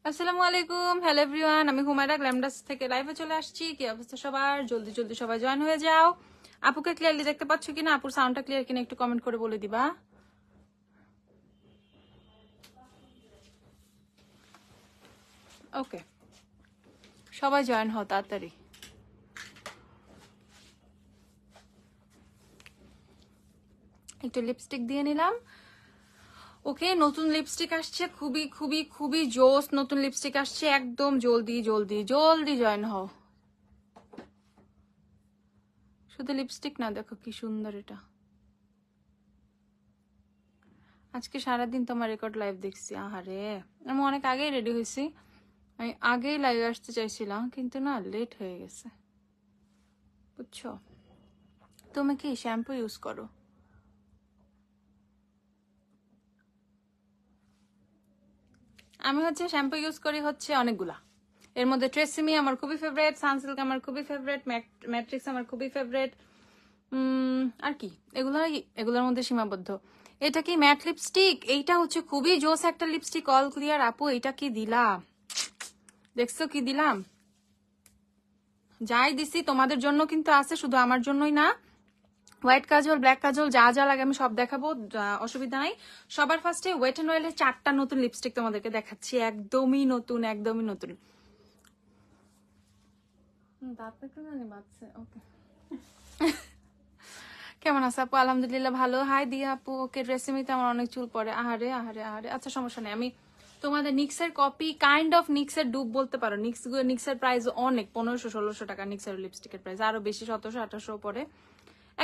আসসালামু আলাইকুম, hello everyone. আমি হুমায়রা গ্ল্যামডাস থেকে লাইভে চলে আসছি। কি অবস্থা সবার? জলদি জলদি সবাই জয়েন হয়ে যাও। আপুকে ক্লিয়ারলি দেখতে পাচ্ছ কিনা, আপুর সাউন্ডটা ক্লিয়ার কিনা একটু কমেন্ট করে বলে দিবা। ওকে, সবাই জয়েন হও তাড়াতাড়ি। একটু লিপস্টিক দিয়ে নিলাম। ওকে, নতুন লিপস্টিক আসছে, খুবই খুবই খুবই জোস নতুন লিপস্টিক আসছে, একদম জলদি জলদি জলদি জয়েন হও। শুধু লিপস্টিক না, দেখো কি সুন্দর এটা। আজকে সারাদিন তোমার রেকর্ড লাইভ দেখছি। আহারে, আমি অনেক আগেই রেডি হয়েছি, আমি আগেই লাইভে আসতে চাইছিলাম কিন্তু না, লেট হয়ে গেছে বুঝছো। তুমি কি শ্যাম্পু ইউজ করো? আমি হচ্ছে শ্যাম্পু ইউজ করি হচ্ছে অনেকগুলা। এর মধ্যে ট্রেসিমি আমার খুবই ফেভারিট, সানসিল্ক আমার খুবই ফেভারিট, ম্যাট্রিক্স আমার খুবই ফেভারিট। আর কি, এগুলোর মধ্যে সীমাবদ্ধ। এটা কি ম্যাট লিপস্টিক? এইটা হচ্ছে খুবই জোস একটা লিপস্টিক, অল ক্লিয়ার। আপু এটা কি দিলাম, দেখছো কি দিলাম? যাই দিছি তোমাদের জন্য কিন্তু আছে, শুধু আমার জন্যই না। হোয়াইট কাজল, ব্ল্যাক কাজল, যা যা লাগে আমি সব দেখাবো, অসুবিধা নাই। সবার ফার্স্টে ওয়েট এন্ড ওয়েলের 4টা নতুন লিপস্টিক তোমাদেরকে দেখাচ্ছি, একদমই নতুন, একদমই নতুন। কেমন আছে আপু? আলহামদুলিল্লাহ ভালো। হাই দিয়া আপু। ওকে, ড্রেসিমিতে আমার অনেক চুল পড়ে। আহারে আহারে আহারে, আচ্ছা সমস্যা নেই। আমি তোমাদের নিক্সের কপি, কাইন্ড অফ নিক্সের ডুব বলতে পারো। নিক্সের প্রাইস অনেক, 1500-1600 টাকা নিক্সের লিপস্টিকের প্রাইস, আরো বেশি 1700-1800 পরে।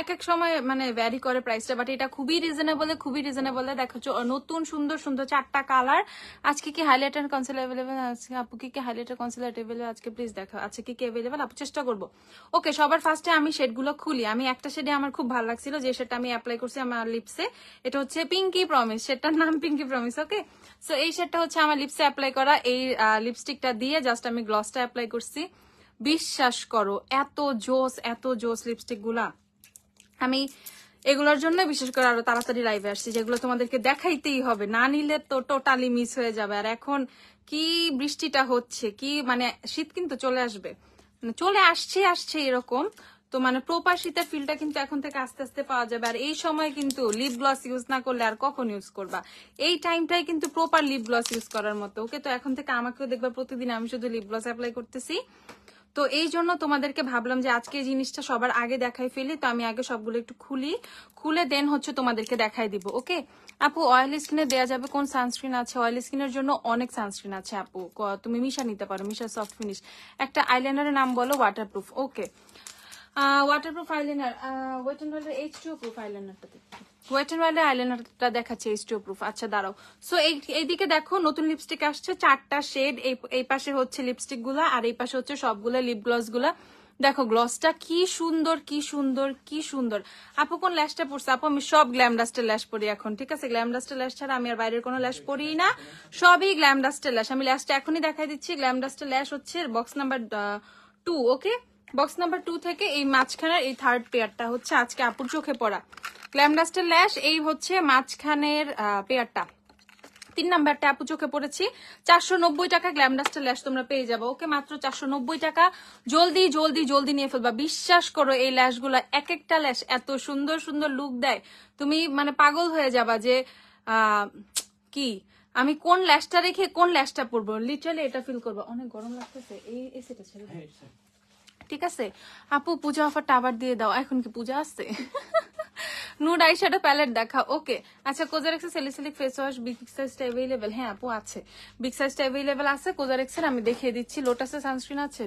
এক এক সময় মানে ভ্যারি করে প্রাইসটা, বাট এটা খুবই রিজনেবল, খুবই রিজনেবল। দেখো নতুন সুন্দর সুন্দর 4টা কালার। আজকে কি হাইলাইটার কনসিলার অ্যাভেলেবেল আছে আপু? কি হাইলাইটার কনসিলার অ্যাভেলেবেল আজকে? প্লিজ দেখো আছে কি অ্যাভেলেবেল আপু, চেষ্টা করবো। ওকে, সবার ফার্স্টে আমি শেডগুলো খুলি। আমি একটা শেডে আমার খুব ভালো লাগছিল, যে শেডটা আমি অ্যাপ্লাই করছি আমার লিপসে, এটা হচ্ছে পিঙ্কি প্রমিস, শেডটার নাম পিঙ্কি প্রমিস। ওকে, সো এই শেডটা হচ্ছে আমার লিপসে অ্যাপ্লাই করা। এই লিপস্টিকটা দিয়ে জাস্ট আমি গ্লসটা অ্যাপ্লাই করছি। বিশ্বাস করো, এত জোস লিপস্টিক গুলা। আমি এগুলোর জন্য বিশেষ করে আরো তাড়াতাড়ি লাইভে আসছি, যেগুলো তোমাদেরকে দেখাইতেই হবে, না নিলে তো টোটালি মিস হয়ে যাবে। আর এখন কি বৃষ্টিটা হচ্ছে, কি মানে শীত কিন্তু চলে আসবে, মানে চলে আসছে এরকম। তো মানে প্রপার শীতের ফিলটা কিন্তু এখন থেকে আস্তে আস্তে পাওয়া যাবে। আর এই সময় কিন্তু লিপ গ্লস ইউজ না করলে আর কখন ইউজ করবা? এই টাইমটাই কিন্তু প্রপার লিপ গ্লস ইউজ করার মতো। ওকে, তো এখন থেকে আমাকেও দেখবা প্রতিদিন আমি শুধু লিপ গ্লস অ্যাপ্লাই করতেছি। তো এই জন্য তোমাদেরকে ভাবলাম যে আজকে এই জিনিসটা সবার আগে দেখাই ফেলি। তো আমি আগে সবগুলো একটু খুলে দেন হচ্ছে তোমাদেরকে দেখাই দিব। ওকে আপু, অয়েলি স্কিনে দেওয়া যাবে কোন সানস্ক্রিন আছে? অয়েলি স্কিনের জন্য অনেক সানস্ক্রিন আছে আপু, তুমি মিশা নিতে পারো, মিশা সফট ফিনিশ। একটা আইলাইনারের নাম বলো, waterproof. Okay, waterproof eyeliner, Wet and ওয়াইল্ডের H2O প্রুফ আইলাইনারটা, ওয়েট এন্ড ওয়াইল্ডের আইলাইনারটা দেখাচ্ছে H2O প্রুফ। আচ্ছা দাঁড়াও। সো এইদিকে দেখো নতুন লিপস্টিক আসছে, 4টা শেড। এই পাশে হচ্ছে লিপস্টিক গুলা, আর এই পাশে হচ্ছে সবগুলো লিপ গ্লস গুলা। দেখো গ্লসটা কি সুন্দর, কি সুন্দর, কি সুন্দর। আপু কোন ল্যাশটা পড়ছে? আপু আমি সব গ্ল্যাম ডাস্টের ল্যাশ পরি এখন, ঠিক আছে? গ্ল্যাম ডাস্টের ল্যাশ ছাড়া আমি আর বাইরের কোনো ল্যাশ পরি না, সবই গ্ল্যাম ডাস্টের ল্যাশ। আমি ল্যাশটা এখনই দেখাই দিচ্ছি। গ্ল্যাম ডাস্টের ল্যাশ হচ্ছে বক্স নাম্বার 2। ওকে, বক্স নাম্বার 2 থেকে এই মাঝখানের এই থার্ড পেয়ারটা হচ্ছে আজকে আপুর চোখে পড়া গ্ল্যাম ডাস্টের ল্যাশ। এই হচ্ছে মাঝখানের পেয়ারটা, 3 নাম্বারটা আপু চোখে পড়েছি। 490 টাকা গ্ল্যাম ডাস্টের ল্যাশ তোমরা পেয়ে যাবো। ওকে, মাত্র 490 টাকা। জলদি জলদি জলদি নিয়ে ফেলবা। বিশ্বাস করো এই ল্যাশ গুলা, এক একটা ল্যাশ এত সুন্দর সুন্দর লুক দেয়, তুমি মানে পাগল হয়ে যাবা যে কি আমি কোন ল্যাশটা রেখে কোন ল্যাশটা পরবো। লিটারালি এটা ফিল করবো। অনেক গরম লাগতেছে, এই এসিটা ছেড়ে ঠিক আছে আপু। পূজা অফারটা আবার দিয়ে দাও। এখন কি পূজা আসছে? নুড আইশ্যাডো প্যালেট দেখা। ওকে, আচ্ছা কোজারেক্সের স্যালিসিলিক ফেস ওয়াশ বিগ সাইজটা অ্যাভেলেবেল? হ্যাঁ আপু আছে, বিগ সাইজটা অ্যাভেলেবেল আছে কোজারেক্সের। আমি দেখিয়ে দিচ্ছি। লোটাসের সানস্ক্রিন আছে?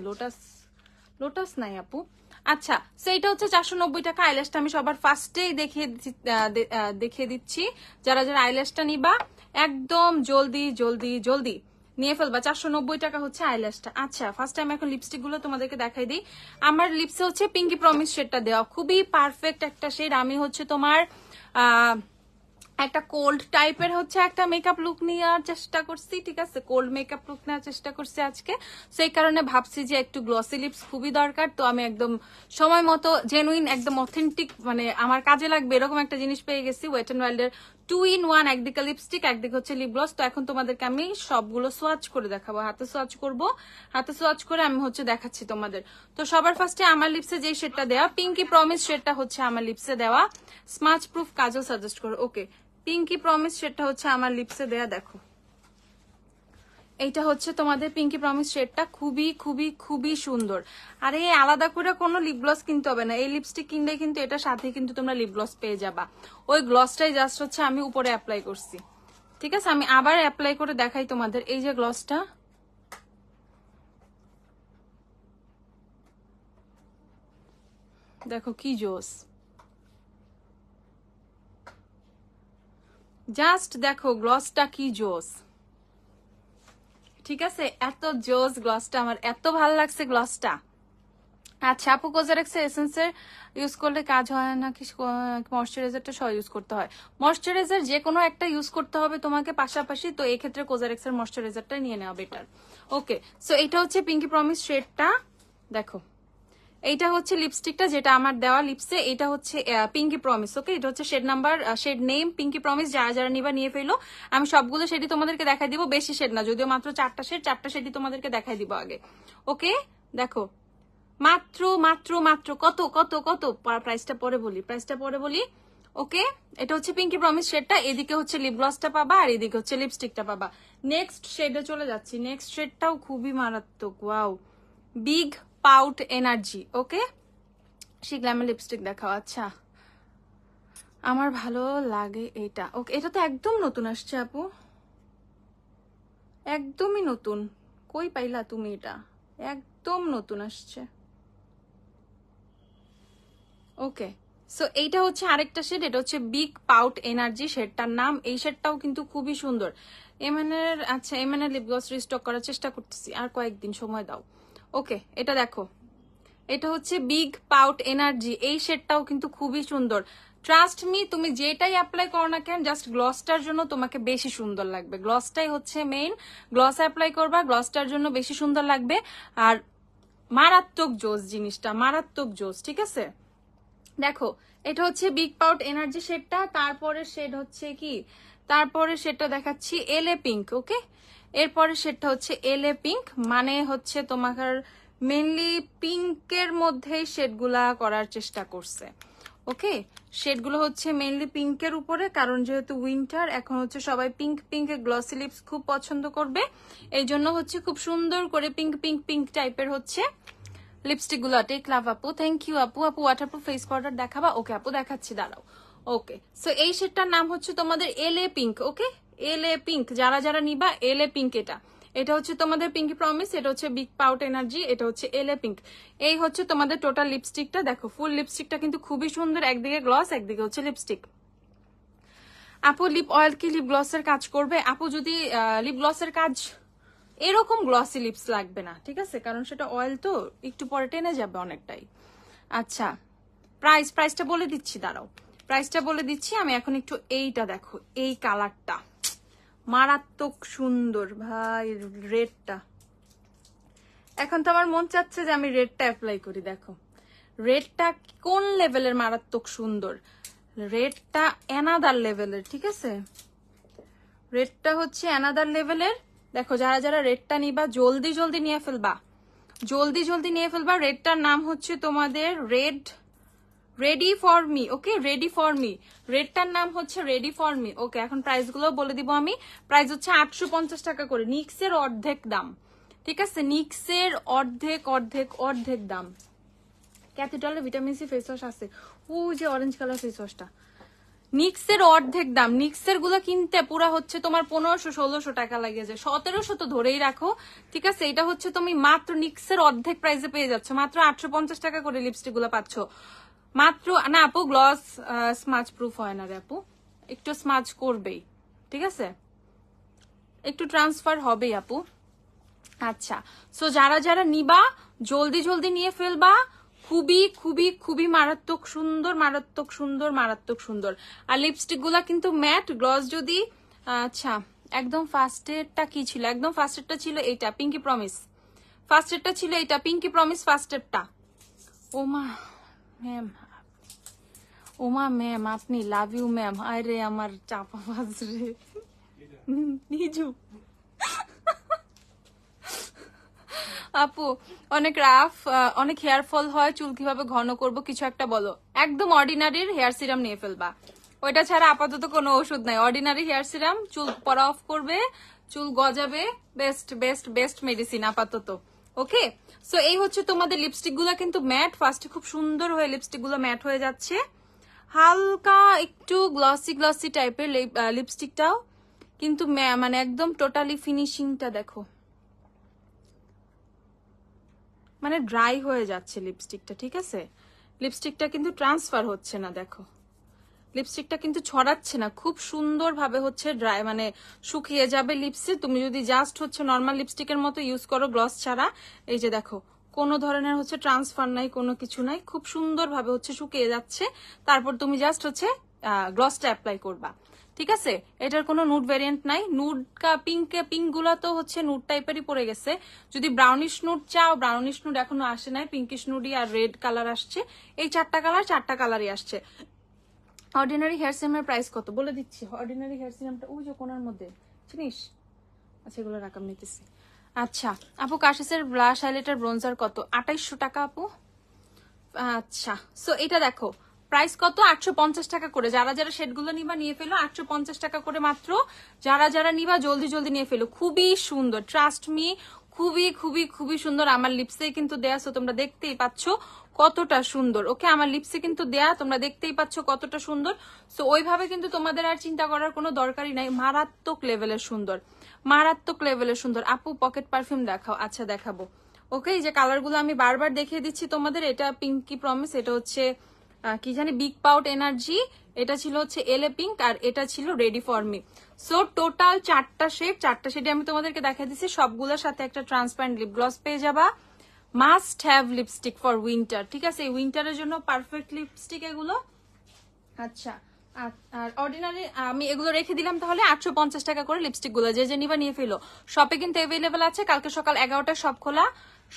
লোটাস নাই আপু। আচ্ছা, সেইটা হচ্ছে 490 টাকা। আইল্যাশটা আমি সবার ফার্স্টেই দেখিয়ে দিচ্ছি। যারা যারা আইল্যাশটা নিবা একদম জলদি জলদি জলদি নিয়ে ফেলবা। 490 টাকা হচ্ছে আইল্যাশটা। আচ্ছা, ফার্স্ট টাইম এখন লিপস্টিক গুলো তোমাদেরকে দেখাই দিই। আমার লিপসে হচ্ছে পিঙ্কি প্রমিস শেডটা দেওয়া, খুবই পারফেক্ট একটা শেড। আমি হচ্ছে তোমার একটা কোল্ড টাইপের হচ্ছে একটা মেকআপ লুক নেওয়ার চেষ্টা করছি, ঠিক আছে? কোল্ড মেকআপ লুক নেওয়ার চেষ্টা করছি আজকে, সেই কারণে ভাবছি যে একটু গ্লসি লিপস খুবই দরকার। তো আমি একদম সময় মতো জেনুইন, একদম অথেন্টিক, মানে আমার কাজে লাগবে এরকম একটা জিনিস পেয়ে গেছি। ওয়েট এন্ড ওয়াইল্ডের 2 in 1, একদিকে লিপস্টিক একদিকে হচ্ছে লিপ গ্লস। তো এখন তোমাদেরকে আমি সবগুলো সোয়াচ করে দেখাবো, হাতে সোয়াচ করব, হাতে সোয়াচ করে আমি হচ্ছে দেখাচ্ছি তোমাদের। তো সবার ফার্স্টে আমার লিপসে যে শেডটা দেওয়া পিঙ্কি প্রমিস শেডটা হচ্ছে আমার লিপসে দেওয়া, স্মাচ প্রুফ কাজল সাজেস্ট করো। ওকে, পিঙ্কি প্রমিস শেডটা হচ্ছে আমার লিপসে দেয়া, দেখো এইটা হচ্ছে তোমাদের পিঙ্কি প্রমিস শেডটা, খুবই খুবই খুবই সুন্দর। আর এই আলাদা করে কোনো লিপ গ্লস কিনতে হবে না, এই লিপস্টিক কিনলে কিন্তু এটার সাথে কিন্তু তোমরা লিপ গ্লস পেয়ে যাবা। ওই গ্লসটাই জাস্ট হচ্ছে আমি উপরে অ্যাপ্লাই করছি, ঠিক আছে? আমি আবার অ্যাপ্লাই করে দেখাই তোমাদের। এই যে গ্লসটা, দেখো কি জোস, জাস্ট দেখো গ্লসটা কি জোস, ঠিক আছে? এত জোস গ্লসটা, আমার এত ভালো লাগছে গ্লসটা। আচ্ছা আপু, কোজারেক্সের এসেন্সের ইউজ করলে কাজ হয় নাকি ময়শ্চারাইজারটা সহ ইউজ করতে হয়? ময়শ্চারাইজার যে কোনো একটা ইউজ করতে হবে তোমাকে পাশাপাশি, তো এই ক্ষেত্রে কোজারেক্সের ময়শ্চারাইজারটা নিয়ে নেওয়া বেটার। ওকে, সো এটা হচ্ছে পিঙ্কি প্রমিস শেডটা, দেখো এইটা হচ্ছে লিপস্টিকটা যেটা আমার দেওয়া লিপসে, এটা হচ্ছে পিঙ্কি প্রমিস। ওকে, এটা হচ্ছে shade number, shade name pinky promise. যারা যারা নিবা নিয়ে ফেলো, আমি সবগুলো শেডই তোমাদেরকে দেখাই দিব, বেশি শেড না, যদিও মাত্র 4টা শেড, 4টা শেডই তোমাদেরকে দেখাই দিব আগে। ওকে, দেখো মাত্র মাত্র মাত্র কত কত কত, প্রাইসটা পরে বলি, প্রাইসটা পরে বলি। ওকে, এটা হচ্ছে পিঙ্কি প্রমিস শেডটা, এদিকে হচ্ছে লিপ গ্লসটা পাবা আর এদিকে হচ্ছে লিপস্টিকটা পাবা। নেক্সট শেডে চলে যাচ্ছি, নেক্সট শেডটাও খুবই মারাত্মক, ওয়াও, বিগ পাউট এনার্জি। ওকে, শিখলাম লিপস্টিক দেখাও। আচ্ছা, আমার ভালো লাগে এটা। ওকে, এটা তো একদম নতুন আসছে আপু, একদমই নতুন, কই পাইলা তুমি? এটা একদম নতুন আসছে। ওকে, সো এইটা হচ্ছে আরেকটা শেড, এটা হচ্ছে বিগ পাউট এনার্জি শেডটার নাম। এই শেডটাও কিন্তু খুবই সুন্দর। এমএনের, আচ্ছা এমএনের লিপ গ্লস রিস্টক করার চেষ্টা করতেছি, আর কয়েকদিন সময় দাও। ওকে, এটা দেখো, এটা হচ্ছে বিগ পাউট এনার্জি, এই শেডটাও কিন্তু খুবই সুন্দর। ট্রাস্ট মি, তুমি যেটাই অ্যাপ্লাই করো না কেন, জাস্ট গ্লসটার জন্য তোমাকে বেশি সুন্দর লাগবে। গ্লসটাই হচ্ছে মেইন, গ্লস অ্যাপ্লাই করবা, গ্লসটার জন্য বেশি সুন্দর লাগবে। আর মারাত্মক জোস জিনিসটা, মারাত্মক জোস, ঠিক আছে? দেখো এটা হচ্ছে বিগ পাউট এনার্জি শেডটা, তারপরে শেড হচ্ছে কি, তারপরে শেডটা দেখাচ্ছি এলএ পিঙ্ক। ওকে, এরপরে শেডটা হচ্ছে এলএ পিঙ্ক, মানে হচ্ছে তোমার মেনলি পিঙ্কের মধ্যেই শেডগুলা করার চেষ্টা করছে। ওকে, শেডগুলো হচ্ছে মেনলি পিঙ্কের উপরে, কারণ যেহেতু উইন্টার, এখন হচ্ছে সবাই পিঙ্ক পিঙ্ক গ্লসি লিপস খুব পছন্দ করবে, এই জন্য হচ্ছে খুব সুন্দর করে পিঙ্ক পিঙ্ক পিঙ্ক টাইপের হচ্ছে লিপস্টিক গুলো। টেক লাভ আপু, থ্যাংক ইউ আপু। আপু ওয়াটারপ্রুফ ফেস পাউডার দেখাবা? ওকে আপু দেখাচ্ছি, দাঁড়াও। ওকে, সো এই শেডটার নাম হচ্ছে তোমাদের এলএ পিঙ্ক। ওকে, এলএ পিঙ্ক, যারা যারা নিবা এলএ পিঙ্ক, এটা এটা হচ্ছে তোমাদের পিঙ্কি প্রমিস, এটা হচ্ছে বিগ পাউট এনার্জি, এটা হচ্ছে এলএ পিঙ্ক। এই হচ্ছে তোমাদের টোটাল লিপস্টিকটা, দেখো ফুল লিপস্টিকটা কিন্তু খুবই সুন্দর, একদিকে গ্লস একদিকে হচ্ছে লিপস্টিক। আপু লিপ অয়েল কি লিপ গ্লসের কাজ করবে? আপু যদি লিপ গ্লসের কাজ, এরকম গ্লসি লিপস লাগবে না, ঠিক আছে? কারণ সেটা অয়েল তো একটু পরে টেনে যাবে অনেকটাই। আচ্ছা, প্রাইসটা বলে দিচ্ছি, দাঁড়াও প্রাইসটা বলে দিচ্ছি আমি এখন। একটু এইটা দেখো, এই কালারটা মারাত্মক সুন্দর ভাই, রেডটা। এখন তো আমার মন চাচ্ছে যে আমি রেডটা অ্যাপ্লাই করি। দেখো রেডটা কোন লেভেলের মারাত্মক সুন্দর, রেডটা অ্যানাদার লেভেলের, ঠিক আছে? রেডটা হচ্ছে অ্যানাদার লেভেলের। দেখো যারা যারা রেডটা নিবা জলদি জলদি নিয়ে ফেলবা, জলদি জলদি নিয়ে ফেলবা। রেডটার নাম হচ্ছে তোমাদের ready for me. Okay, ready for me, রেডটার নাম হচ্ছে রেডি ফর মি। ওকে, এখন প্রাইস গুলো বলে দিব আমি। প্রাইস হচ্ছে 850 টাকা করে, নিক্সের অর্ধেক দাম, ঠিক আছে? নিক্সের অর্ধেক অর্ধেক অর্ধেক দাম। ক্যাপিটালে ভিটামিন সি ফেস ওয়াশ আছে, ও যে অরেঞ্জ কালার ফেস ওয়াশটা, নিক্সের অর্ধেক দাম। নিক্সের গুলো কিনতে পুরা হচ্ছে তোমার 1500-1600 টাকা লাগে যায়, 1700 তো ধরেই রাখো, ঠিক আছে? এটা হচ্ছে তুমি মাত্র নিক্সের অর্ধেক প্রাইসে পেয়ে যাচ্ছ, মাত্র 850 টাকা করে লিপস্টিক গুলো পাচ্ছ মাত্র। না আপু, গ্লস স্মাচ প্রুফ হয় না রে আপু, একটু স্মাচ করবেই, ঠিক আছে? একটু ট্রান্সফার হবেই আপু। আচ্ছা, সো যারা যারা নিবা জলদি জলদি নিয়ে ফেলবা, খুবই খুবই খুবই মারাত্মক সুন্দর, মারাত্মক সুন্দর, মারাত্মক সুন্দর। আর লিপস্টিক গুলা কিন্তু ম্যাট, গ্লস যদি, আচ্ছা একদম ফার্স্টেরটা কি ছিল? একদম ফার্স্টেরটা ছিল এইটা পিঙ্কি প্রমিস, ফার্স্টেরটা ছিল এইটা পিঙ্কি প্রমিস ফার্স্টেরটা। ও মা ম্যাম, ওমা ম্যাম আপনি, লাভ ইউ ম্যাম। আরে আমার চাপা বাজরে নিজু আপু, অনেক রাফ, অনেক হেয়ার ফল হয়, চুল কিভাবে ঘন করব কিছু একটা বলো। একদম অর্ডিনারির হেয়ার সিরাম নিয়ে ফেলবা, ওইটা ছাড়া আপাতত কোনো ওষুধ নাই। অর্ডিনারি হেয়ার সিরাম চুল পড়া অফ করবে, চুল গজাবে, বেস্ট বেস্ট বেস্ট মেডিসিন আপাতত। ওকে, সো এই হচ্ছে তোমাদের লিপস্টিক গুলা, কিন্তু ম্যাট ফার্স্টে খুব সুন্দর হয়ে লিপস্টিক গুলো ম্যাট হয়ে যাচ্ছে, হালকা একটু গ্লসি গ্লসি টাইপের লিপস্টিকটাও, কিন্তু মানে একদম টোটালি ফিনিশিংটা দেখো, মানে ড্রাই হয়ে যাচ্ছে লিপস্টিকটা। ঠিক আছে, লিপস্টিকটা কিন্তু ট্রান্সফার হচ্ছে না, দেখো লিপস্টিকটা কিন্তু ছড়াচ্ছে না, খুব সুন্দর ভাবে হচ্ছে ড্রাই, মানে শুকিয়ে যাবে লিপসে। তুমি যদি জাস্ট হচ্ছে নর্মাল লিপস্টিকের মতো ইউজ করো গ্লস ছাড়া, এই যে দেখো কোনো ধরনের হচ্ছে ট্রান্সফার নাই, কোনো কিছু নাই, খুব সুন্দর ভাবে হচ্ছে শুকিয়ে যাচ্ছে। তারপর তুমি জাস্ট হচ্ছে গ্লসটা অ্যাপ্লাই করবা। ঠিক আছে, এটার কোনো নুড ভ্যারিয়েন্ট নাই। নুড পিঙ্ক গুলা তো হচ্ছে নুড টাইপেরই পড়ে গেছে। যদি ব্রাউনিশ নুড চাও, ব্রাউনিশ নুড এখনো আসে নাই, পিঙ্কিশ নুডি আর রেড কালার আসছে, এই চারটা কালারই আসছে। অর্ডিনারি হেয়ার সিরামের প্রাইস কত বলে দিচ্ছি। অর্ডিনারি হেয়ার সিরামটা ওই যে কোনার মধ্যে, চিনিস? আচ্ছা, এগুলো রাকাম নিতেছি। আচ্ছা আপু, কাশিসের ব্লাশ হাইলাইটার ব্রোঞ্জার কত? 2800 টাকা আপু। আচ্ছা, সো এটা দেখো প্রাইস কত, 850 টাকা করে। যারা যারা শেডগুলো নিবা নিয়ে ফেলো, 850 টাকা করে মাত্র। যারা যারা নিবা জলদি জলদি নিয়ে ফেলো, খুবই সুন্দর, ট্রাস্ট মি, খুবই খুবই খুবই সুন্দর। আমার লিপসে কিন্তু দেয়া, সো তোমরা দেখতেই পাচ্ছ কতটা সুন্দর। ওকে, আমার লিপসে কিন্তু দেয়া, তোমরা দেখতেই পাচ্ছ কতটা সুন্দর। সো ওইভাবে কিন্তু তোমাদের আর চিন্তা করার কোনো দরকারই নাই, মারাত্মক লেভেলের সুন্দর, মারাত্মক লেভেলের সুন্দর। আপু পকেট পারফিউম দেখাও। আচ্ছা দেখাবো। ওকে, এই যে কালারগুলো আমি বারবার দেখিয়ে দিচ্ছি তোমাদের, এটা পিঙ্কি প্রমিস, এটা হচ্ছে কি জানি বিগ পাউট এনার্জি, এটা ছিল হচ্ছে এলে পিঙ্ক, আর এটা ছিল ready for me. So total 4টা শেড আমি তোমাদেরকে দেখাই দিচ্ছি, সবগুলোর সাথে একটা ট্রান্সপারেন্ট লিপ গ্লস পেয়ে যাবা। Must have lipstick for winter. ঠিক আছে, এই উইন্টারের জন্য পারফেক্ট লিপস্টিক এগুলো। আচ্ছা, আর অর্ডিনারি আমি এগুলো রেখে দিলাম তাহলে 850 টাকা করে লিপস্টিক গুলো, যে যে নিবা নিয়ে ফেলো। শপে কিন্তু অ্যাভেলেবেল আছে, কালকে সকাল 11টায় শপ খোলা,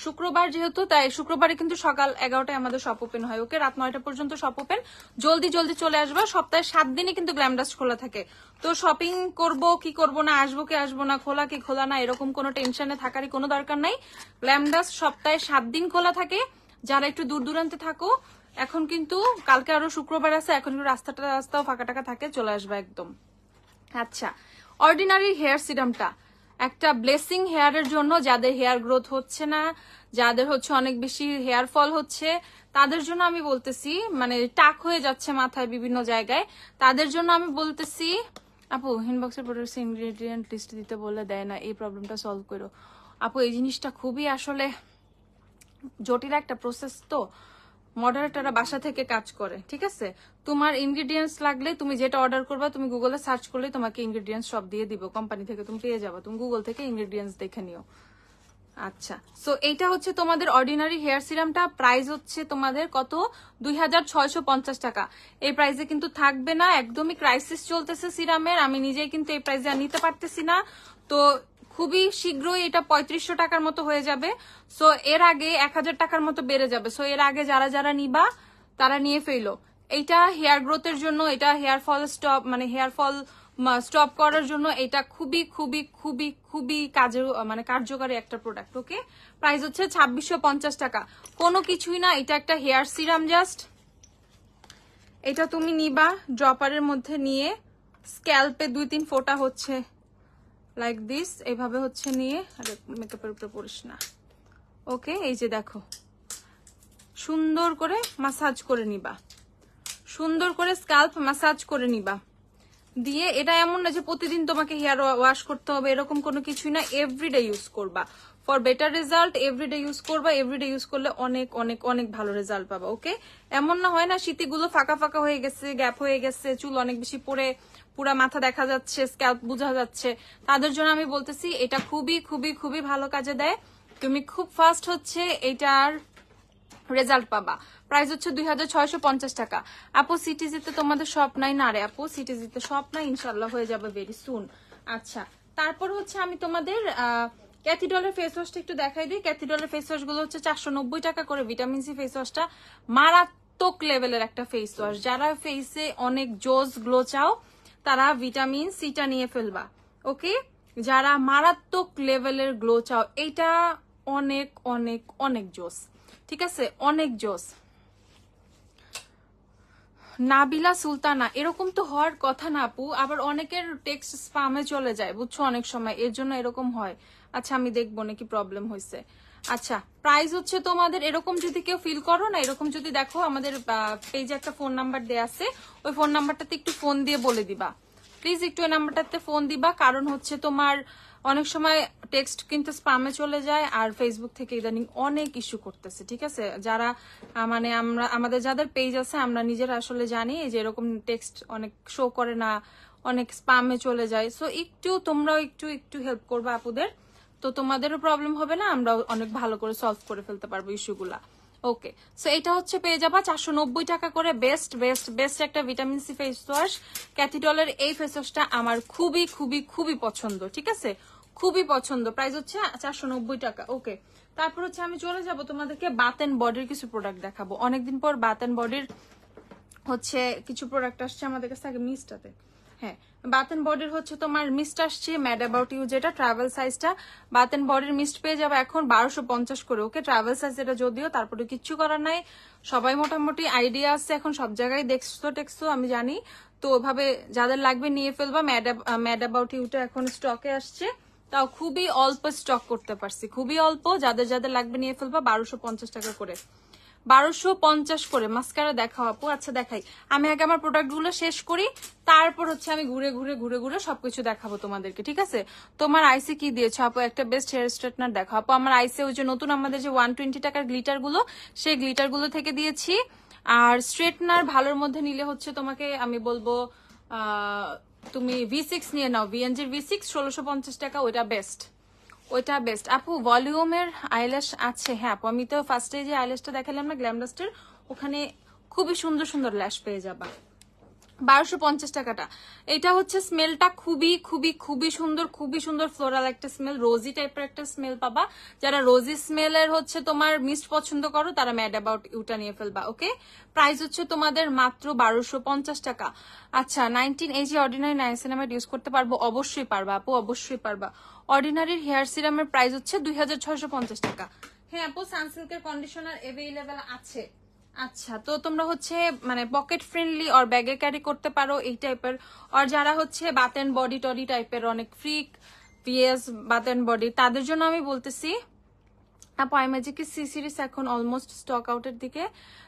শুক্রবার যেহেতু, তাই শুক্রবারে কিন্তু সকাল 11টায় আমাদের শপ ওপেন হয়। ওকে, রাত 9টা পর্যন্ত শপ ওপেন, জলদি জলদি চলে আসবা। সপ্তাহে 7 দিনই কিন্তু গ্ল্যামডাস্ট খোলা থাকে। তো শপিং করব কি করব না, আসবো কি আসবো না, খোলা কি খোলা না, এরকম কোনো টেনশনে থাকারই কোনো দরকার নাই। গ্ল্যামডাস্ট সপ্তাহে 7 দিন খোলা থাকে। যারা একটু দূর দূরান্তে থাকো, এখন কিন্তু কালকে আরো শুক্রবার আছে, এখন একটু রাস্তাও ফাঁকা টাকা থাকে, চলে আসবে একদম। আচ্ছা, অর্ডিনারি হেয়ার সিরামটা একটা ব্লেসিং হেয়ারের জন্য, যাদের হেয়ার গ্রোথ হচ্ছে না, যাদের হচ্ছে অনেক বেশি হেয়ার ফল হচ্ছে, তাদের জন্য আমি বলতেছি, মানে টাক হয়ে যাচ্ছে মাথায় বিভিন্ন জায়গায়, তাদের জন্য আমি বলতেছি আপু ইনবক্সের প্রোডাক্টস ইনগ্রেডিয়েন্ট লিস্ট দিতে বললে দেয় না, এই প্রবলেমটা সলভ করো। আপু এই জিনিসটা খুবই আসলে জটিল একটা প্রসেস, তো মডারেটররা বাসা থেকে কাজ করে। ঠিক আছে, তোমার ইনগ্রেডিয়েন্টস লাগলে তুমি যেটা অর্ডার করবা, তুমি গুগলে সার্চ করলে তোমাকে ইনগ্রেডিয়েন্টস সব দিয়ে দিব, কোম্পানি থেকে তুমি পেয়ে যাবে, তুমি গুগল থেকে ইনগ্রেডিয়েন্টস দেখে নিও। আচ্ছা, সো এইটা হচ্ছে তোমাদের অর্ডিনারি হেয়ার সিরামটা, প্রাইস হচ্ছে তোমাদের কত, 2650 টাকা। এই প্রাইসে কিন্তু থাকবে না, একদমই ক্রাইসিস চলতেছে সিরামের, আমি নিজেই কিন্তু এই প্রাইসে আর নিতে পারতেছি না। তো খুবই শীঘ্রই এটা 3500 টাকার মতো হয়ে যাবে। সো এর আগে 1000 টাকার মতো বেড়ে যাবে। সো এর আগে যারা যারা নিবা তারা নিয়ে ফেলো। এইটা হেয়ার গ্রোথের জন্য, এটা হেয়ার ফল স্টপ, মানে হেয়ার ফল স্টপ করার জন্য এটা খুবই খুবই খুবই খুবই মানে কার্যকারী একটা প্রোডাক্ট। ওকে, প্রাইস হচ্ছে 2650 টাকা, কোনো কিছুই না, এটা একটা হেয়ার সিরাম জাস্ট। এটা তুমি নিবা ড্রপারের মধ্যে নিয়ে, স্ক্যাল্পে 2-3 ফোঁটা হচ্ছে লাইক দিস, এইভাবে হচ্ছে নিয়ে, আরে মেকআপের উপরে পড়িস না। ওকে, এই যে দেখো সুন্দর করে মাসাজ করে নিবা, সুন্দর করে স্ক্যাল্প মাসাজ করে নিবা দিয়ে। এটা এমন না যে প্রতিদিন তোমাকে হেয়ার ওয়াশ করতে হবে, এরকম কোনো কিছুই না, এভরিডে ইউজ করবা for better result. Everyday use করবা, এভরিডে ইউজ করলে অনেক অনেক অনেক ভালো রেজাল্ট পাবা। ওকে, এমন না হয় না শীতিগুলো ফাঁকা ফাঁকা হয়ে গেছে, গ্যাপ হয়ে গেছে, চুল অনেক বেশি পরে পুরা মাথা দেখা যাচ্ছে, স্ক্যাল্প বোঝা যাচ্ছে, তাদের জন্য আমি বলতেছি এটা খুবই খুবই খুবই ভালো কাজে দেয়। তুমি খুব ফাস্ট হচ্ছে এটার রেজাল্ট পাবা। প্রাইস হচ্ছে 2650 টাকা। আপু সিটিজিতে তোমাদের শপ নাই? না রে আপু, সিটিজিতে শপ নাই, ইনশাল্লাহ হয়ে যাবে ভেরি সুন। আচ্ছা, তারপর হচ্ছে আমি তোমাদের ক্যাথিডলের ফেস ওয়াশটা একটু দেখাই দিই। ক্যাথিডলের ফেস ওয়াশ গুলো হচ্ছে 490 টাকা করে, ভিটামিন সি ফেস ওয়াশটা মারাত্মক লেভেলের একটা ফেস ওয়াশ। যারা ফেসে অনেক জোস গ্লো চাও তারা ভিটামিন সিটা নিয়ে ফেলবা, ওকে? যারা মারাত্মক লেভেলের গ্লো চাও, এটা অনেক অনেক অনেক জোস, ঠিক আছে, অনেক জোস। নাবিলা সুলতানা, এরকম তো হওয়ার কথা না আপু, আবার অনেকের টেক্সট স্পামে চলে যায় বুঝছো অনেক সময়, এর জন্য এরকম হয়। আচ্ছা আমি দেখবো নাকি প্রবলেম হয়েছে। আচ্ছা প্রাইস হচ্ছে তোমাদের এরকম যদি কেউ ফিল করো না, এরকম যদি দেখো আমাদের পেজে একটা ফোন নাম্বার দেয়া আছে, ওই ফোন নাম্বারটাতে একটু ফোন দিয়ে বলে দিবা প্লিজ, একটু ওই নাম্বারটাতে ফোন দিবা, কারণ হচ্ছে তোমার অনেক সময় টেক্সট কিন্তু স্পামে চলে যায়, আর ফেসবুক থেকে ইদানিং অনেক ইস্যু করতেছে, ঠিক আছে? যারা মানে আমরা আমাদের যাদের পেজ আছে আমরা নিজেরা আসলে জানি যে এরকম টেক্সট অনেক শো করে না, অনেক স্পামে চলে যায়। সো একটু তোমরাও একটু একটু হেল্প করবা আপুদের, তো তোমাদেরও প্রবলেম হবে না, আমরাও অনেক ভালো করে সলভ করে ফেলতে পারবো ইস্যুগুলা। ওকে, সো এটা হচ্ছে পেয়ে যাবা 490 টাকা করে। বেস্ট বেস্ট বেস্ট একটা ভিটামিন সি ফেস ওয়াশ। ক্যাথিডলের এই ফেস ওয়াশটা আমার খুবই খুবই খুবই পছন্দ, ঠিক আছে, খুবই পছন্দ। প্রাইস হচ্ছে 490 টাকা। ওকে, তারপর হচ্ছে আমি চলে যাব তোমাদেরকে বাথ এন্ড বডির কিছু প্রোডাক্ট দেখাবো। অনেকদিন পর বাথ এন্ড বডির হচ্ছে কিছু প্রোডাক্ট আসছে আমাদের কাছে। আগে মিস্টটাতে, হ্যাঁ, বাথ এন্ড বডির হচ্ছে তোমার মিস্ট আসছে ম্যাড অ্যাবাউট ইউ, যেটা ট্রাভেল সাইজটা। বাথ এন্ড বডির মিস্ট পেয়ে যাবে এখন 1250 করে, ওকে? ট্রাভেল সাইজ এটা যদিও, তারপরে কিচ্ছু করার নাই, সবাই মোটামুটি আইডিয়া আছে এখন, সব জায়গায় দেখছো টেক্সো আমি জানি, তো ওভাবে যাদের লাগবে নিয়ে ফেলবা। ম্যাড অ্যাবাউট ইউটা এখন স্টকে আসছে, তাও খুবই অল্প স্টক করতে পারছি, খুবই অল্প। যাদের যাদের লাগবে নিয়ে ফেলবা। 1250 টাকা করে, 1250 করে। মাস্কারা দেখাও আপু? আচ্ছা দেখাই, আমি আগে আমার প্রোডাক্ট গুলো শেষ করি, তারপর হচ্ছে আমি ঘুরে ঘুরে ঘুরে ঘুরে সবকিছু দেখাবো তোমাদেরকে, ঠিক আছে? তোমার আইসে কি দিয়েছো আপু? একটা বেস্ট হেয়ার স্ট্রেটনার দেখাও আপু। আমার আইসে ওই যে নতুন আমাদের যে 120 টাকার গ্লিটার গুলো, সেই গ্লিটার গুলো থেকে দিয়েছি। আর স্ট্রেটনার ভালোর মধ্যে নিলে হচ্ছে তোমাকে আমি বলবো তুমি V6 নিয়ে নাও, ভিএনজির V6 1650 টাকা, ওইটা বেস্ট, ওইটা বেস্ট। আপু ভলিউমের আইল্যাশ আছে? হ্যাঁ আপু, আমি তো ফার্স্টে যে আইল্যাশটা দেখালাম না গ্ল্যামডাস্টের, ওখানে খুবই সুন্দর সুন্দর ল্যাশ পেয়ে যাবা। 1250 টাকাটা। এটা হচ্ছে স্মেলটা খুবই খুবই খুবই সুন্দর, খুবই সুন্দর ফ্লোরাল একটা স্মেল, রোজি টাইপের একটা স্মেল পাবা। যারা রোজি স্মেলের হচ্ছে তোমার মিস্ট পছন্দ করো তারা ম্যাড অ্যাবাউট ইউটা নিয়ে ফেলবা, ওকে? প্রাইস হচ্ছে তোমাদের মাত্র 1250 টাকা। আচ্ছা 19 AG অর্ডিনারি নাইসিনামাইড ইউজ করতে পারবো? অবশ্যই পারবা আপু, অবশ্যই পারবা। অর্ডিনারির হেয়ার সিরামের প্রাইস হচ্ছে 2650 টাকা। হ্যাঁ আপু, সানসিল্কের কন্ডিশনার এভেইলেবল আছে। আচ্ছা, তো তোমরা হচ্ছে মানে পকেট ফ্রেন্ডলি আর ব্যাগে ক্যারি করতে পারো এই টাইপের, আর যারা হচ্ছে বাথ এন্ড বডি টডি টাইপের অনেক ফ্রিক পিএস বাথ এন্ড বডি, তাদের জন্য আমি বলতেছি আপু আইম্যাজিকের সি সিরিজ এখন অলমোস্ট স্টক আউটের দিকে,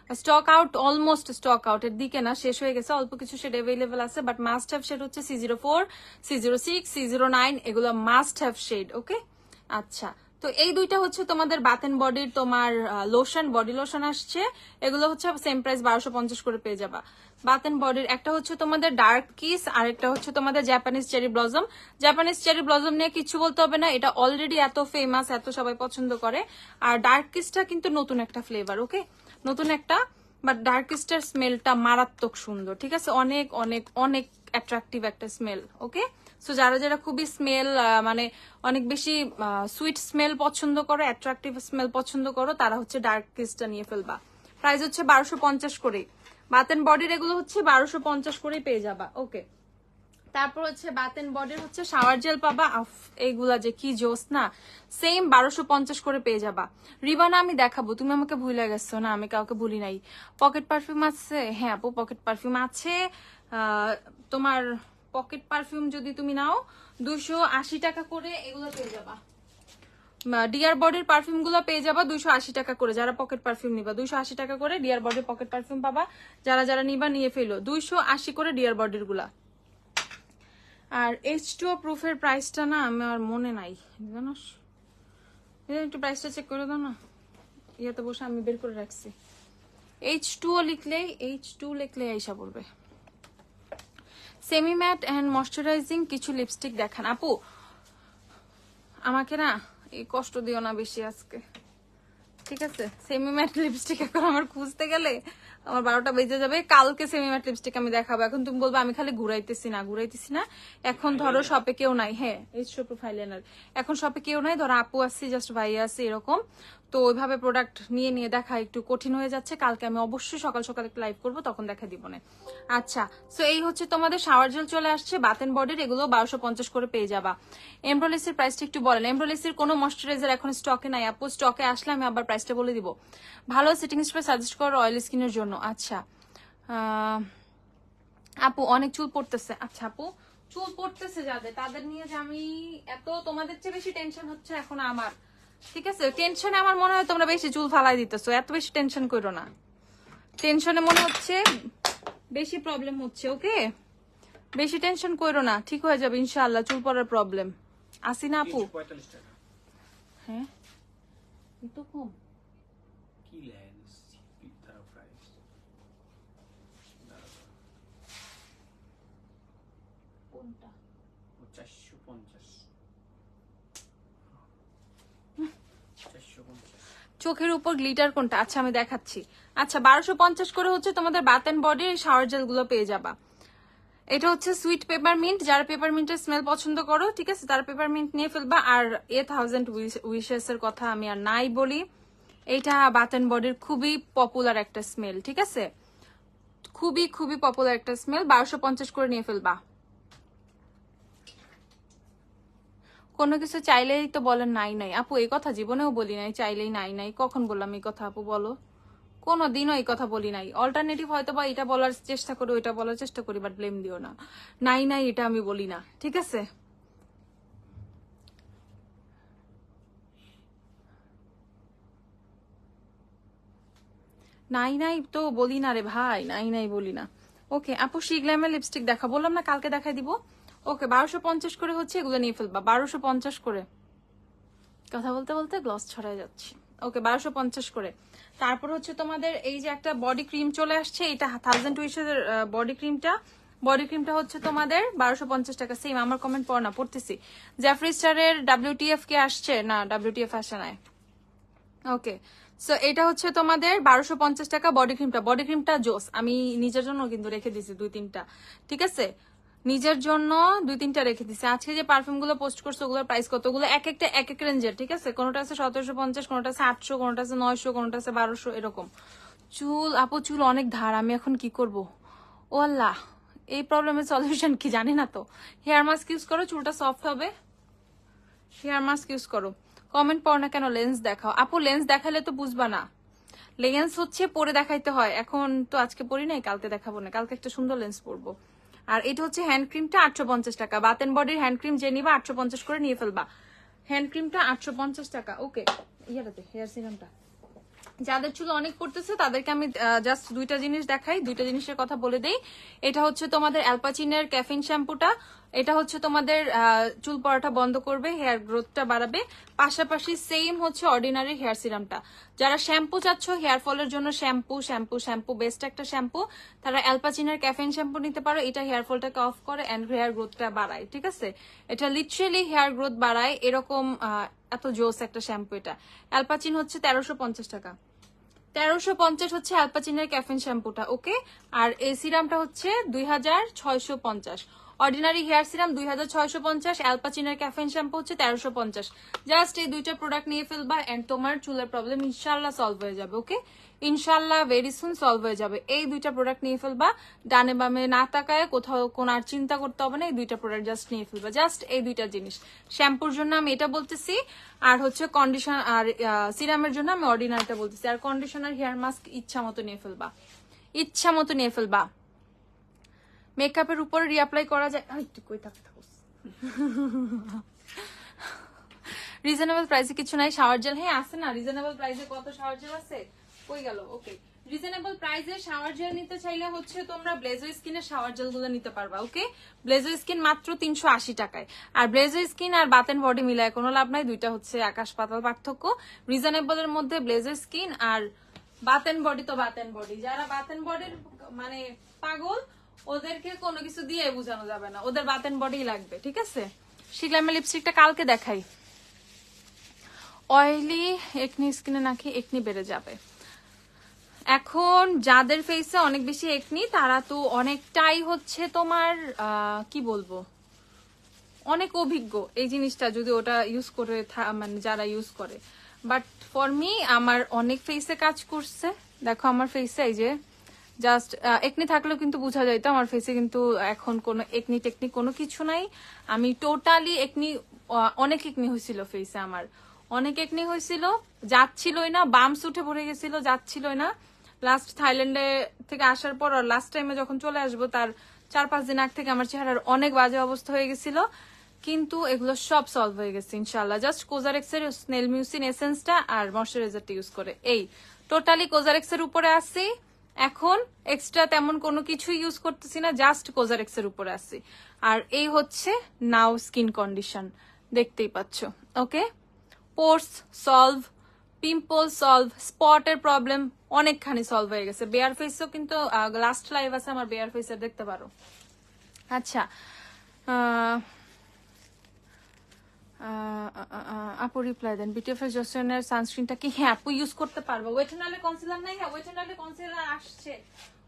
স্টক আউট অলমোস্ট স্টক আউটের দিকে না, শেষ হয়ে গেছে। অল্প কিছু শেড অ্যাভেলেবল আছে, বাট মাস্ট হ্যাভ শেড হচ্ছে C04, C06, C09, এগুলো মাস্ট হ্যাভ শেড, ওকে? আচ্ছা, তো এই দুইটা হচ্ছে তোমাদের বাথ এন্ড বডির তোমার লোশন, বডি লোশন আসছে, এগুলো হচ্ছে সেম প্রাইস 1250 করে পেয়ে যাবা। বাথ এন্ড বডির একটা হচ্ছে তোমাদের ডার্ক কিস, আর একটা হচ্ছে তোমাদের Japanese cherry blossom. Japanese cherry blossom নিয়ে কিছু বলতে হবে না, এটা অলরেডি এত ফেমাস, এত সবাই পছন্দ করে। আর ডার্ক কিসটা কিন্তু নতুন একটা ফ্লেভার, ওকে? নতুন একটা, বাট ডার্ক কিসটার স্মেলটা মারাত্মক সুন্দর, ঠিক আছে? অনেক অনেক অনেক অ্যাট্রাকটিভ একটা স্মেল, ওকে? সো যারা যারা খুবই স্মেল মানে অনেক বেশি সুইট স্মেল পছন্দ করো, অ্যাট্রাকটিভ স্মেল পছন্দ করো, তারা হচ্ছে ডার্ক কিসটা নিয়ে ফেলবা। প্রাইস হচ্ছে 1250 করে। বাথ এন্ড বডির এগুলো হচ্ছে 1250 করেই পেয়ে যাবা, ওকে? তারপর হচ্ছে বাথ এন্ড বডির হচ্ছে শাওয়ার জেল পাবা, এইগুলা যে কি জোস না, সেম 1250 করে পেয়ে যাবা। রিবানা আমি দেখাবো, তুমি আমাকে ভুলে গেছো না? আমি কাউকে ভুলি নাই। পকেট পারফিউম আছে? হ্যাঁ আপু, পকেট পারফিউম আছে। তোমার পকেট পারফিউম যদি তুমি নাও 280 টাকা করে, এগুলো পেয়ে যাবা। ডিয়ার বডির পারফিউম গুলো পেয়ে যাবা 280 টাকা করে। যারা পকেট পারফিউম নিবা 280 টাকা করে ডিয়ার বডির পকেট পারফিউম পাবা। যারা যারা নিবা নিয়ে ফেলো, 280 করে ডিয়ার বডির গুলা। আর H2O প্রুফের প্রাইসটা না আমার মনে নাই, জানোস? একটু প্রাইসটা চেক করে দাও না, ইয়াতে বসে আমি বের করে রাখছি। H2O লিখলেই আইসা পড়বে। সেমি ম্যাট এন্ড ময়শ্চারাইজিং কিছু লিপস্টিক দেখান আপু। আমাকে না এই কষ্ট দিও না বেশি আজকে, ঠিক আছে? সেমি ম্যাট লিপস্টিক এখন আমার খুঁজতে গেলে আমার 12টা বেজে যাবে। কালকে সেমি ম্যাট লিপস্টিক আমি দেখাবো। এখন তুমি বলবো আমি খালি ঘুরাইতেছি না। এখন ধরো শপে কেউ নাই, হ্যাঁ H2O প্রোফাইল লাইনার এখন শপে কেউ নাই, ধরো আপু আসছি, জাস্ট ভাইয়া আসছি, এরকম। তো ওইভাবে প্রোডাক্ট নিয়ে নিয়ে দেখা একটু কঠিন হয়ে যাচ্ছে। কালকে আমি অবশ্যই সকাল সকাল একটা লাইভ করবো, তখন দেখা দিব না। আচ্ছা, সো এই হচ্ছে তোমাদের শাওয়ার জেল চলে আসছে বাথ এন্ড বডির, এগুলো 1250 করে পেয়ে যাবা। এমব্রোলেসির প্রাইসটা একটু বলেন। এমব্রোলেসির কোনো ময়শ্চারাইজার এখন স্টকে নাই আপু, স্টকে আসলে আমি আবার প্রাইসটা বলে দিব। ভালো সেটিং স্প্রে সাজেস্ট করো অয়েল স্কিনের জন্য। আচ্ছা আপু অনেক চুল পড়তেছে। আচ্ছা আপু চুল পড়তেছে যাদের, তাদের নিয়ে যে আমি এত তোমাদের চেয়ে বেশি টেনশন হচ্ছে এখন আমার, ঠিক আছে? টেনশনে আমার মনে হয় তোমরা বেশি চুল ফালাই দিতেছো, এত বেশি টেনশন করো না। টেনশনে মনে হচ্ছে বেশি প্রবলেম হচ্ছে, ওকে? বেশি টেনশন করো না, ঠিক হয়ে যাবে ইনশাআল্লাহ। চুল পড়ার প্রবলেম আসি না আপু? হ্যাঁ এত কম কি লেন্স তার প্রাইস কোনটা? 450 চোখের উপর গ্লিটার কোনটা? আচ্ছা আমি দেখাচ্ছি। আচ্ছা 1250 করে হচ্ছে তোমাদের বাথ এন্ড বডির শাওয়ার জেল গুলো পেয়ে যাবা। এটা হচ্ছে সুইট পেপারমিন্ট, যারা পেপারমিন্টের স্মেল পছন্দ করো, ঠিক আছে, তারা পেপারমিন্ট নিয়ে ফেলবা। আর 1000 উইশেস এর কথা আমি আর নাই বলি, এইটা বাথ এন্ড বডির খুবই পপুলার একটা স্মেল, ঠিক আছে? খুবই খুবই পপুলার একটা স্মেল, 1250 করে নিয়ে ফেলবা। কোনো কিছু চাইলেই তো বলেন নাই নাই আপু, এই কথা জীবনেও বলি নাই, চাইলেই নাই নাই। কখন বললাম এই কথা আপু বলো? কোনোদিনও এই কথা বলি নাই। অল্টারনেটিভ হয়তো বা এটা বলার চেষ্টা করি, ওইটা বলার চেষ্টা করি, বাট ব্লেম দিও না। নাই নাই এটা আমি বলি না, ঠিক আছে? নাই নাই তো বলি না রে ভাই, নাই নাই বলি না। ওকে আপু শিগ্ল্যামের লিপস্টিক দেখা, বললাম না কালকে দেখাই দিব। ওকে 1250 করে হচ্ছে, এগুলো নিয়ে ফেলবা 1250 করে। কথা বলতে বলতে গ্লস ছড়ায় যাচ্ছে। ওকে 1250 করে। তারপর হচ্ছে তোমাদের এই যে একটা বডি ক্রিম চলে আসছে, এটা 1000 উইশের বডি ক্রিমটা। বডি ক্রিমটা হচ্ছে তোমাদের 1250 টাকা। সেম আমার কমেন্ট পড় না, পড়তেছি। জ্যাফরি স্টারের WTF কে আসছে না? WTF আসে নাই। ওকে সো এটা হচ্ছে তোমাদের 1250 টাকা বডি ক্রিমটা। বডি ক্রিমটা জোস, আমি নিজের জন্য কিন্তু রেখে দিছি 2-3টা, ঠিক আছে? নিজের জন্য 2-3টা রেখে দিছি। আজকে যে পারফিউম গুলো পোস্ট করছে ওগুলোর প্রাইস কত? ওগুলো এক একটা এক এক রেঞ্জের, ঠিক আছে? কোনোটা আছে 1750, কোনোটা আছে 800, কোনোটা আছে 900, কোনোটা আছে 1200, এরকম। চুল আপু চুল অনেক ধার, আমি এখন কি করব? ও আল্লাহ, এই প্রবলেমের সলিউশন কি জানি না তো। হেয়ার মাস্ক ইউজ করো, চুলটা সফট হবে। হেয়ার মাস্ক ইউজ করো। কমেন্ট পড়ো না কেন? লেন্স দেখাও আপু। লেন্স দেখালে তো বুঝবা না। লেন্স হচ্ছে পরে দেখাইতে হয়। এখন তো আজকে পরি নাই, কালকে দেখাবো না, কালকে একটা সুন্দর লেন্স পরবো। আর এটা হচ্ছে হ্যান্ড ক্রিমটা 850 টাকা। বাথ এন্ড বডির হ্যান্ড ক্রিম যে নিবা 850 করে নিয়ে ফেলবা। হ্যান্ড ক্রিমটা 850 টাকা। ওকে ইয়াটাতে হেয়ার সিরামটা যাদের চুল অনেক পড়তেছে তাদেরকে আমি জাস্ট 2টা জিনিস দেখাই, 2টা জিনিসের কথা বলে দেই। এটা হচ্ছে তোমাদের অ্যালপাচিনের ক্যাফিন শ্যাম্পুটা। এটা হচ্ছে তোমাদের চুল পড়াটা বন্ধ করবে, হেয়ার গ্রোথটা বাড়াবে। পাশাপাশি সেম হচ্ছে অর্ডিনারি হেয়ার সিরামটা। যারা শ্যাম্পু চাচ্ছ হেয়ার ফলের জন্য, শ্যাম্পু শ্যাম্পু শ্যাম্পু বেস্ট একটা শ্যাম্পু, তারা অ্যালপাচিনের ক্যাফিন শ্যাম্পু নিতে পারো। এটা হেয়ার ফলটাকে অফ করে এন্ড হেয়ার গ্রোথটা বাড়ায়, ঠিক আছে? এটা লিটারালি হেয়ার গ্রোথ বাড়ায়, এরকম এত জোস একটা শ্যাম্পু। এটা অ্যালপাচিন হচ্ছে 1350 টাকা। 1350 হচ্ছে অ্যালপাচিনের ক্যাফিন শ্যাম্পুটা, ওকে? আর এই সিরামটা হচ্ছে 2650। অর্ডিনারি হেয়ার সিরাম 2650, অ্যালপাচিনের ক্যাফিন শ্যাম্পু হচ্ছে 1350। জাস্ট এই 2টা প্রোডাক্ট নিয়ে ফেলবা এন্ড তোমার চুলের প্রবলেম ইনশাল্লাহ সলভ হয়ে যাবে, ওকে? ইনশাল্লাহ ভেরি সুন সলভ হয়ে যাবে। এই 2টা প্রোডাক্ট নিয়ে ফেলবা, ডানে বামে না তাকায়, কোথাও কোন আর চিন্তা করতে হবে না। এই 2টা প্রোডাক্ট জাস্ট নিয়ে ফেলবা, জাস্ট এই 2টা জিনিস। শ্যাম্পুর জন্য আমি এটা বলতেছি, আর হচ্ছে কন্ডিশনার আর সিরামের জন্য আমি অর্ডিনারিটা বলতেছি। আর কন্ডিশনার হেয়ার মাস্ক ইচ্ছা মতো নিয়ে ফেলবা, ইচ্ছা মতো নিয়ে ফেলবা। মেকআপের উপরে রিঅ্যাপ্লাই করা যায়। একটু কই থাকতে রিজনেবল প্রাইসে কিছু নাই। শাওয়ার জেল হ্যাঁ আছে না, রিজনেবল প্রাইসে কত শাওয়ার জেল আছে, কই গেল? ওকে রিজনেবল প্রাইসে শাওয়ার জেল নিতে চাইলে হচ্ছে তোমরা ব্লেজার স্কিনের শাওয়ার জেল গুলো নিতে পারবা, ওকে? ব্লেজার স্কিন মাত্র 380 টাকায়। আর ব্লেজার স্কিন আর বাথ এন্ড বডি মিলায় কোনো লাভ নাই, 2টা হচ্ছে আকাশ পাতাল পার্থক্য। রিজনেবল এর মধ্যে ব্লেজার স্কিন আর বাথ এন্ড বডি তো বাথ এন্ড বডি। যারা বাথ এন্ড বডির মানে পাগল, ওদেরকে কোনো কিছু দিয়ে বোঝানো যাবে না, ওদের বাথ এন্ড বডি লাগবে, ঠিক আছে? শিগ্লামের লিপস্টিকটা কালকে দেখাই। অয়েলি একনি স্কিনে নাকি একনি বেড়ে যাবে। এখন যাদের ফেসে অনেক বেশি একনি তারা তো অনেকটাই হচ্ছে তোমার কি বলবো, অনেক অভিজ্ঞ এই জিনিসটা, যদি ওটা ইউজ করে মানে যারা ইউজ করে। বাট ফর মি আমার অনেক ফেসে কাজ করছে। দেখো আমার ফেসে এই যে জাস্ট একনি থাকলেও কিন্তু বোঝা যায় তো আমার ফেসে কিন্তু এখন কোনো একনি টেকনিক কোনো কিছু নাই। আমি টোটালি একনি অনেক একনি হয়েছিল ফেসে, আমার অনেক একনি হয়েছিল, যাচ্ছিলই না, বামস উঠে পড়ে গেছিল, যাচ্ছিলই না। লাস্ট থাইল্যান্ডে থেকে আসার পর আর লাস্ট টাইমে যখন চলে আসবো তার 4-5 দিন আগ থেকে আমার চেহারার অনেক বাজে অবস্থা হয়ে গেছিল, কিন্তু এগুলো সব সলভ হয়ে গেছে ইনশাল্লাহ। জাস্ট কোজারেক্স এর স্নেল মিউসিন এসেন্সটা আর ময়শ্চারাইজারটা ইউজ করে, এই টোটালি কোজারেক্স এর উপরে আসি এখন, এক্সট্রা তেমন কোনো কিছু ইউজ করতেছি না, জাস্ট কোজারেক্স এর উপরে আসি। আর এই হচ্ছে নাও স্কিন কন্ডিশন, দেখতেই পাচ্ছ। ওকে, পোর্স সলভ, পিম্পল সলভ, স্পটের প্রবলেম অনেকখানি সলভ হয়ে গেছে। বেয়ার ফেসও কিন্তু লাস্ট লাইভ আছে আমার বেয়ার ফেসের, দেখতে পারো। আচ্ছা আপু রিপ্লাই দেন, বিটিএফএস জসনের সানস্ক্রিনটা কি? হ্যাঁ আপু ইউজ করতে পারবো। ওয়েট এন্ড ওয়াইল্ডের কনসিলার নাই? হ্যাঁ ওয়েট এন্ড ওয়াইল্ডের কনসিলার আসছে,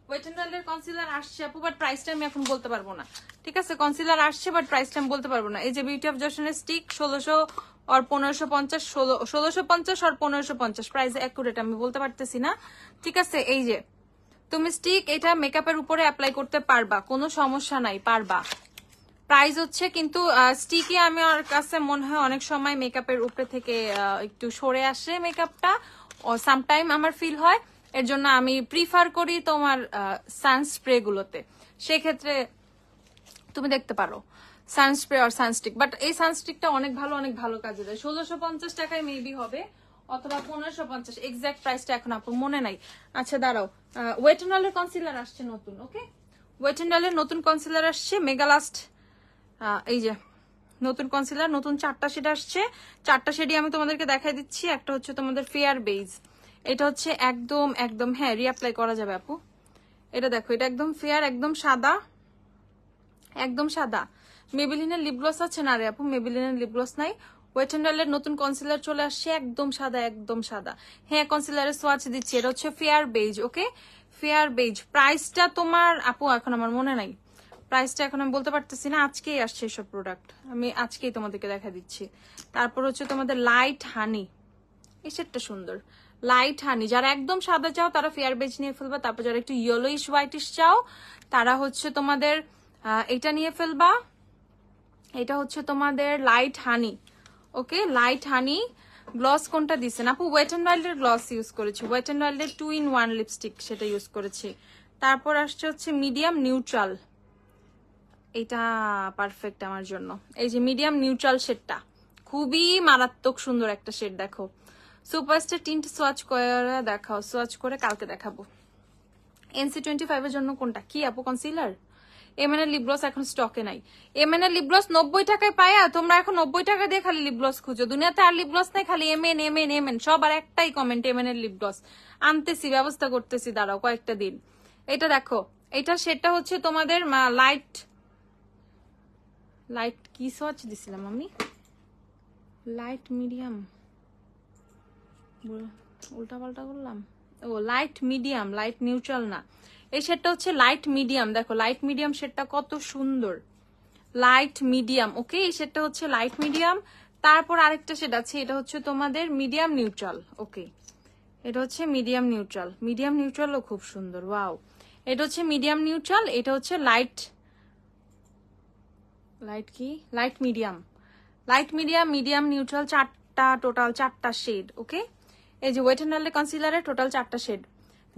ওয়েট এন্ড ওয়াইল্ডের কনসিলার আসছে আপু, বাট প্রাইসটা আমি এখন বলতে পারবো না। ঠিক আছে, কনসিলার আসছে বাট প্রাইসটা আমি বলতে পারবো না। এই যে বিউটি অফ জসনের স্টিক 1600 আর 1550, 1650 আর 1550 প্রাইস অ্যাকুরেট আমি বলতে পারতেছি না। ঠিক আছে, এই যে তুমি স্টিক এটা মেকআপের উপরে অ্যাপ্লাই করতে পারবা, কোনো সমস্যা নাই, পারবা। প্রাইস হচ্ছে কিন্তু স্টিকি আমার কাছে মনে হয় অনেক সময় মেকআপের উপরে থেকে একটু সরে আসে মেকআপটা, সামটাইম আমার ফিল হয়। এর জন্য আমি প্রিফার করি তোমার সানস্প্রে গুলোতে, সেক্ষেত্রে তুমি দেখতে পারো সানস্প্রে আর সানস্টিক। বাট এই সানস্টিকটা অনেক ভালো, অনেক ভালো কাজে দেয়। 1650 টাকায় মেবি হবে, অথবা 1550, এক্সাক্ট প্রাইসটা এখন আপুর মনে নাই। আচ্ছা দাঁড়াও, ওয়েট এন্ড ওয়াইল্ডের কনসিলার আসছে নতুন। ওকে, ওয়েট এন্ড ওয়াইল্ডের নতুন কনসিলার আসছে, মেগালাস্ট। এই যে নতুন কনসিলার, নতুন 4টা শেড আসছে। 4টা শেডই আমি তোমাদেরকে দেখাই দিচ্ছি। একটা হচ্ছে তোমাদের ফেয়ার বেজ, এটা হচ্ছে একদম একদম হ্যাঁ রিঅ্যাপ্লাই করা যাবে আপু। এটা দেখো, এটা একদম ফেয়ার, একদম সাদা, একদম সাদা। মেবিলিনের লিপ গ্লস আছে না রে আপু? মেবিলিনের লিপ গ্লস নাই। ওয়েট এন্ড ওয়াইল্ডের নতুন কনসিলার চলে আসছে, একদম সাদা, একদম সাদা। হ্যাঁ কনসিলারের সোয়াচ দিচ্ছি, এটা হচ্ছে ফেয়ার বেজ। ওকে, ফেয়ার বেজ। প্রাইসটা তোমার আপু এখন আমার মনে নাই, প্রাইসটা এখন আমি বলতে পারতেছি না। আজকেই আসছে এসব প্রোডাক্ট, আমি আজকেই তোমাদেরকে দেখা দিচ্ছি। তারপর হচ্ছে তোমাদের লাইট হানি, এই সেটটা সুন্দর, লাইট হানি। যারা একদম সাদা চাও তারা ফেয়ার বেজ নিয়ে ফেলবা। তারপর যারা একটু ইয়েলোইশ হোয়াইটিশ চাও তারা হচ্ছে তোমাদের এটা নিয়ে ফেলবা। এটা হচ্ছে তোমাদের লাইট হানি। ওকে, লাইট হানি। গ্লস কোনটা দিচ্ছেন আপু? ওয়েট এন্ড ওয়াইল্ডের গ্লস ইউজ করেছি, ওয়েট এন্ড ওয়াইল্ডের 2-in-1 লিপস্টিক, সেটা ইউজ করেছি। তারপর আসছে হচ্ছে মিডিয়াম নিউট্রাল, এটা পারফেক্ট আমার জন্য। এই যে মিডিয়াম নিউট্রাল শেডটা খুবই মারাত্মক সুন্দর একটা শেড। দেখো সুপারস্টার টিন্ট সোয়াচ করে দেখাও, সোয়াচ করে কালকে দেখাবো। NC25 এর জন্য কোনটা কি আপু? কনসিলার এমএন এর লিপ গ্লস এখন স্টকে নাই। এমএন এর লিপ গ্লস 90 টাকায় পায়া তোমরা এখন 90 টাকা দিয়ে খালি লিপ গ্লস খুঁজো। দুনিয়াতে আর লিপ গ্লস নাই, খালি এমএন এমএন এমএন, সবার একটাই কমেন্ট এমএন এর লিপ গ্লস। আনতেছি, ব্যবস্থা করতেছি, দাঁড়াও কয়েকটা দিন। এটা দেখো, এটা সেটা হচ্ছে তোমাদের লাইট, লাইট কি সোয়াচ দিছিলাম আমি? লাইট মিডিয়াম, উল্টা পাল্টা করলাম। ও লাইট মিডিয়াম, লাইট নিউট্রাল না। এই শেডটা হচ্ছে লাইট মিডিয়াম। দেখো লাইট মিডিয়াম শেডটা কত সুন্দর, লাইট মিডিয়াম। ওকে, এই শেডটা হচ্ছে লাইট মিডিয়াম। তারপর আরেকটা শেড আছে, এটা হচ্ছে তোমাদের মিডিয়াম নিউট্রাল। ওকে, এটা হচ্ছে মিডিয়াম নিউট্রাল, মিডিয়াম নিউট্রালও খুব সুন্দর। ওয়াও, এটা হচ্ছে মিডিয়াম নিউট্রাল, এটা হচ্ছে লাইট, লাইট কি light medium, light medium, medium neutral, 4টা টোটাল 4টা শেড। ওকে, এই যে ওয়েট এন্ড ওয়াইল্ডের কনসিলারে টোটাল 4টা শেড।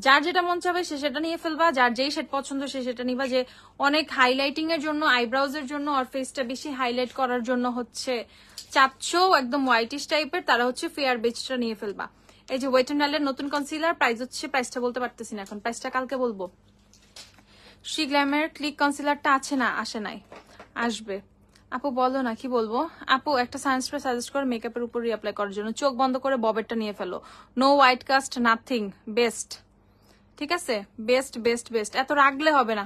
যার যেটা মন চাবে সে সেটা নিয়ে ফেলবা, যার যেই শেড পছন্দ সে সেটা নিবা। যে অনেক হাইলাইটিং এর জন্য, আইব্রাউজ এর জন্য আর ফেসটা বেশি হাইলাইট করার জন্য হচ্ছে চাচ্ছ একদম হোয়াইটিশ টাইপের, তারা হচ্ছে ফেয়ার বেজটা নিয়ে ফেলবা। এই যে ওয়েট এন্ড ওয়াইল্ডের নতুন কনসিলার, প্রাইস হচ্ছে, প্রাইসটা বলতে পারতেছি না এখন, প্রাইসটা কালকে বলবো। শি গ্ল্যামের ক্লিক কনসিলারটা আছে না? আসে নাই, আসবে। আপু বলো না, কি বলবো আপু? একটা সানস্ক্রিন সাজেস্ট করে মেকআপের উপর রিঅ্যাপ্লাই করার জন্য। চোখ বন্ধ করে ববেরটা নিয়ে ফেলো, no white cast, nothing, best. ঠিক আছে, বেস্ট বেস্ট বেস্ট, এত রাগলে হবে না।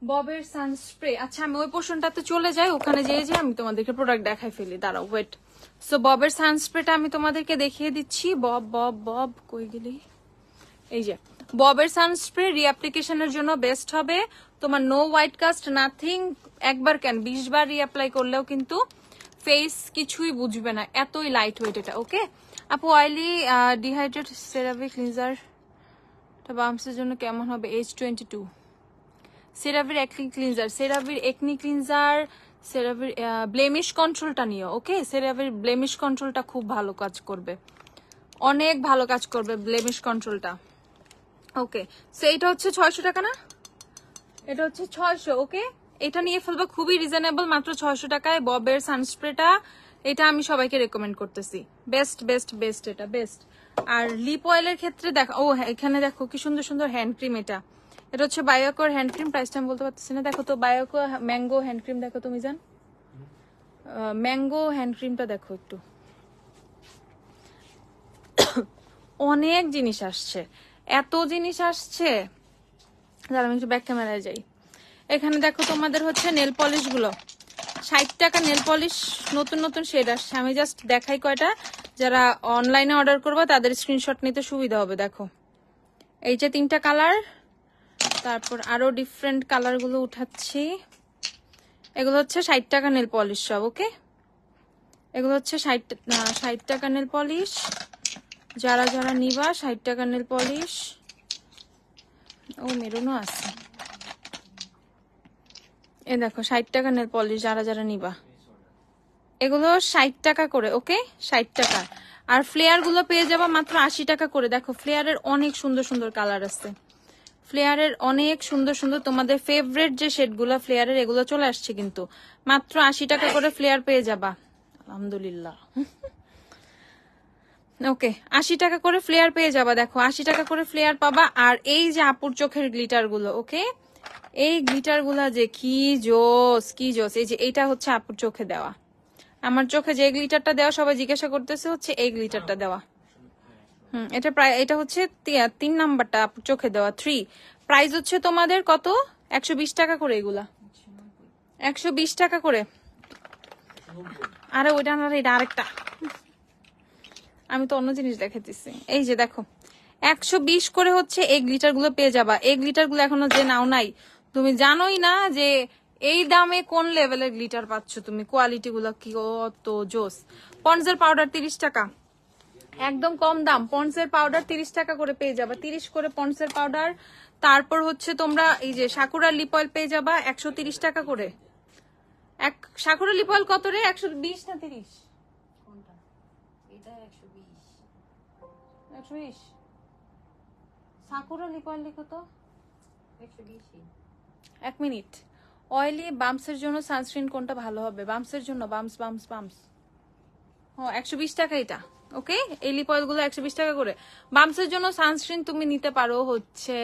ববের সানস্প্রে, আচ্ছা আমি ওই পোর্শনটাতে চলে যাই, ওখানে যেয়ে যে আমি তোমাদেরকে প্রোডাক্ট দেখাই ফেলি, দাঁড়াও ওয়েট। সো ববের সানস্প্রেটা আমি তোমাদেরকে দেখিয়ে দিচ্ছি। বব বব বব কই গেলি? এই যে ববের সানস্প্রে রিঅ্যাপ্লিকেশনের জন্য বেস্ট হবে। তোমার নো হোয়াইট কাস্ট, নাথিং, একবার কেন 20 বার রিঅ্যাপ্লাই করলেও কিন্তু ফেস কিছুই বুঝবে না, এতই লাইট ওয়েট এটা। ওকে, আপু অয়েলি ডিহাইড্রেট সেরাভি ক্লিনজার বাম্পসের জন্য কেমন হবে? H22 সেরাভির একনি ক্লিনজার, সেরাভির একনি ক্লিনজার, সেরাভির ব্লেমিশ কন্ট্রোলটা নিও। ওকে, সেরাভির ব্লেমিশ কন্ট্রোলটা খুব ভালো কাজ করবে, অনেক ভালো কাজ করবে ব্লেমিশ কন্ট্রোলটা। ওকে, সো এটা হচ্ছে 600 টাকা না, এটা হচ্ছে 600। ওকে, এটা নিয়ে ফেলবো, খুবই রিজনেবল, মাত্র 600 টাকায় ববের সানস্প্রেটা। এটা আমি সবাইকে রেকমেন্ড করতেছি, বেস্ট বেস্ট বেস্ট, এটা বেস্ট। আর লিপ অয়েলের ক্ষেত্রে দেখো, ও এখানে দেখো কি সুন্দর সুন্দর হ্যান্ড ক্রিম। এটা এটা হচ্ছে বায়োকোর হ্যান্ড ক্রিম, প্রাইসটা আমি বলতে পারতেছি না। দেখো তো বায়োকো ম্যাঙ্গো হ্যান্ড ক্রিম, দেখো তুমি জান ম্যাঙ্গো হ্যান্ড ক্রিমটা দেখো একটু। অনেক জিনিস আসছে, এত জিনিস আসছে, দাঁড়া আমি একটু ব্যাক ক্যামেরায় যাই। এখানে দেখো তোমাদের হচ্ছে নেল পলিশ গুলো, 60 টাকা নেল পলিশ, নতুন নতুন শেড আসছে। আমি জাস্ট দেখাই কয়টা, যারা অনলাইনে অর্ডার করবে তাদের স্ক্রিনশট নিতে সুবিধা হবে। দেখো এই যে 3টা কালার, তারপর আরো ডিফারেন্ট কালার গুলো উঠাচ্ছি। এগুলো হচ্ছে 60 টাকা নেল পলিশ সব। ওকে, এগুলো হচ্ছে 60 টাকা নেল পলিশ, যারা যারা নিবা 60 টাকা নেল পলিশ। ও মেরুনও আছে, এ দেখো 60 টাকা নেল পলিশ, যারা যারা নিবা। এগুলো 60 টাকা করে। ওকে, 60 টাকা। আর ফ্লেয়ার গুলো পেয়ে যাবা মাত্র 80 টাকা করে। দেখো ফ্লেয়ারের অনেক সুন্দর সুন্দর কালার আছে, ফ্লেয়ারের অনেক সুন্দর সুন্দর তোমাদের ফেভারিট যে শেডগুলো ফ্লেয়ারের, এগুলো চলে আসছে কিন্তু মাত্র 80 টাকা করে ফ্লেয়ার পেয়ে যাবা। আলহামদুলিল্লাহ। ওকে, 80 টাকা করে ফ্লেয়ার পেয়ে যাবা। দেখো 80 টাকা করে ফ্লেয়ার পাবা। আর এই যে আপুর চোখের গ্লিটার গুলো, ওকে, এই গ্লিটার গুলা যে কি জোস, কি জোস। এই যে এইটা হচ্ছে আপুর চোখে দেওয়া, আমার চোখে যে গ্লিটারটা দেওয়া, সবাই জিজ্ঞাসা করতেছে হচ্ছে এই গ্লিটারটা দেওয়া। এটা প্রায়, এটা হচ্ছে 3 নাম্বারটা আপুর চোখে দেওয়া 3। প্রাইস হচ্ছে তোমাদের কত? 120 টাকা করে। এগুলা 120 টাকা করে। আরে ওইটা না, এটা আরেকটা, আমি তো অন্য জিনিস দেখাইতেছি। এই যে দেখো 120 করে হচ্ছে এই গ্লিটার গুলো পেয়ে যাবা। এই গ্লিটার গুলো এখনো যে নাও নাই, তুমি জানোই না যে এই দামে কোন লেভেলের গ্লিটার পাচ্ছ তুমি, কোয়ালিটি গুলো কি কত জোস। পন্ডসের পাউডার 30 টাকা, একদম কম দাম। পন্ডসের পাউডার 30 টাকা করে পেয়ে যাবা, 30 করে পন্ডসের পাউডার। তারপর হচ্ছে তোমরা এই যে সাকুরা লিপ অয়েল পেয়ে যাবা 130 টাকা করে। এক সাকুরা লিপ অয়েল কত রে? 120 না 30? 120। সাকুরা লিপ অয়েল লিখো তো 120। 1 মিনিট। অয়েলি বাম্পসের জন্য সানস্ক্রিন কোনটা ভালো হবে? বাম্পসের জন্য বাম্পস বাম্পস বাম্পস, ও 120 টাকা এটা। ওকে, এই লিপ অয়েল গুলো 120 টাকা করে। বাম্পসের জন্য সানস্ক্রিন তুমি নিতে পারো হচ্ছে,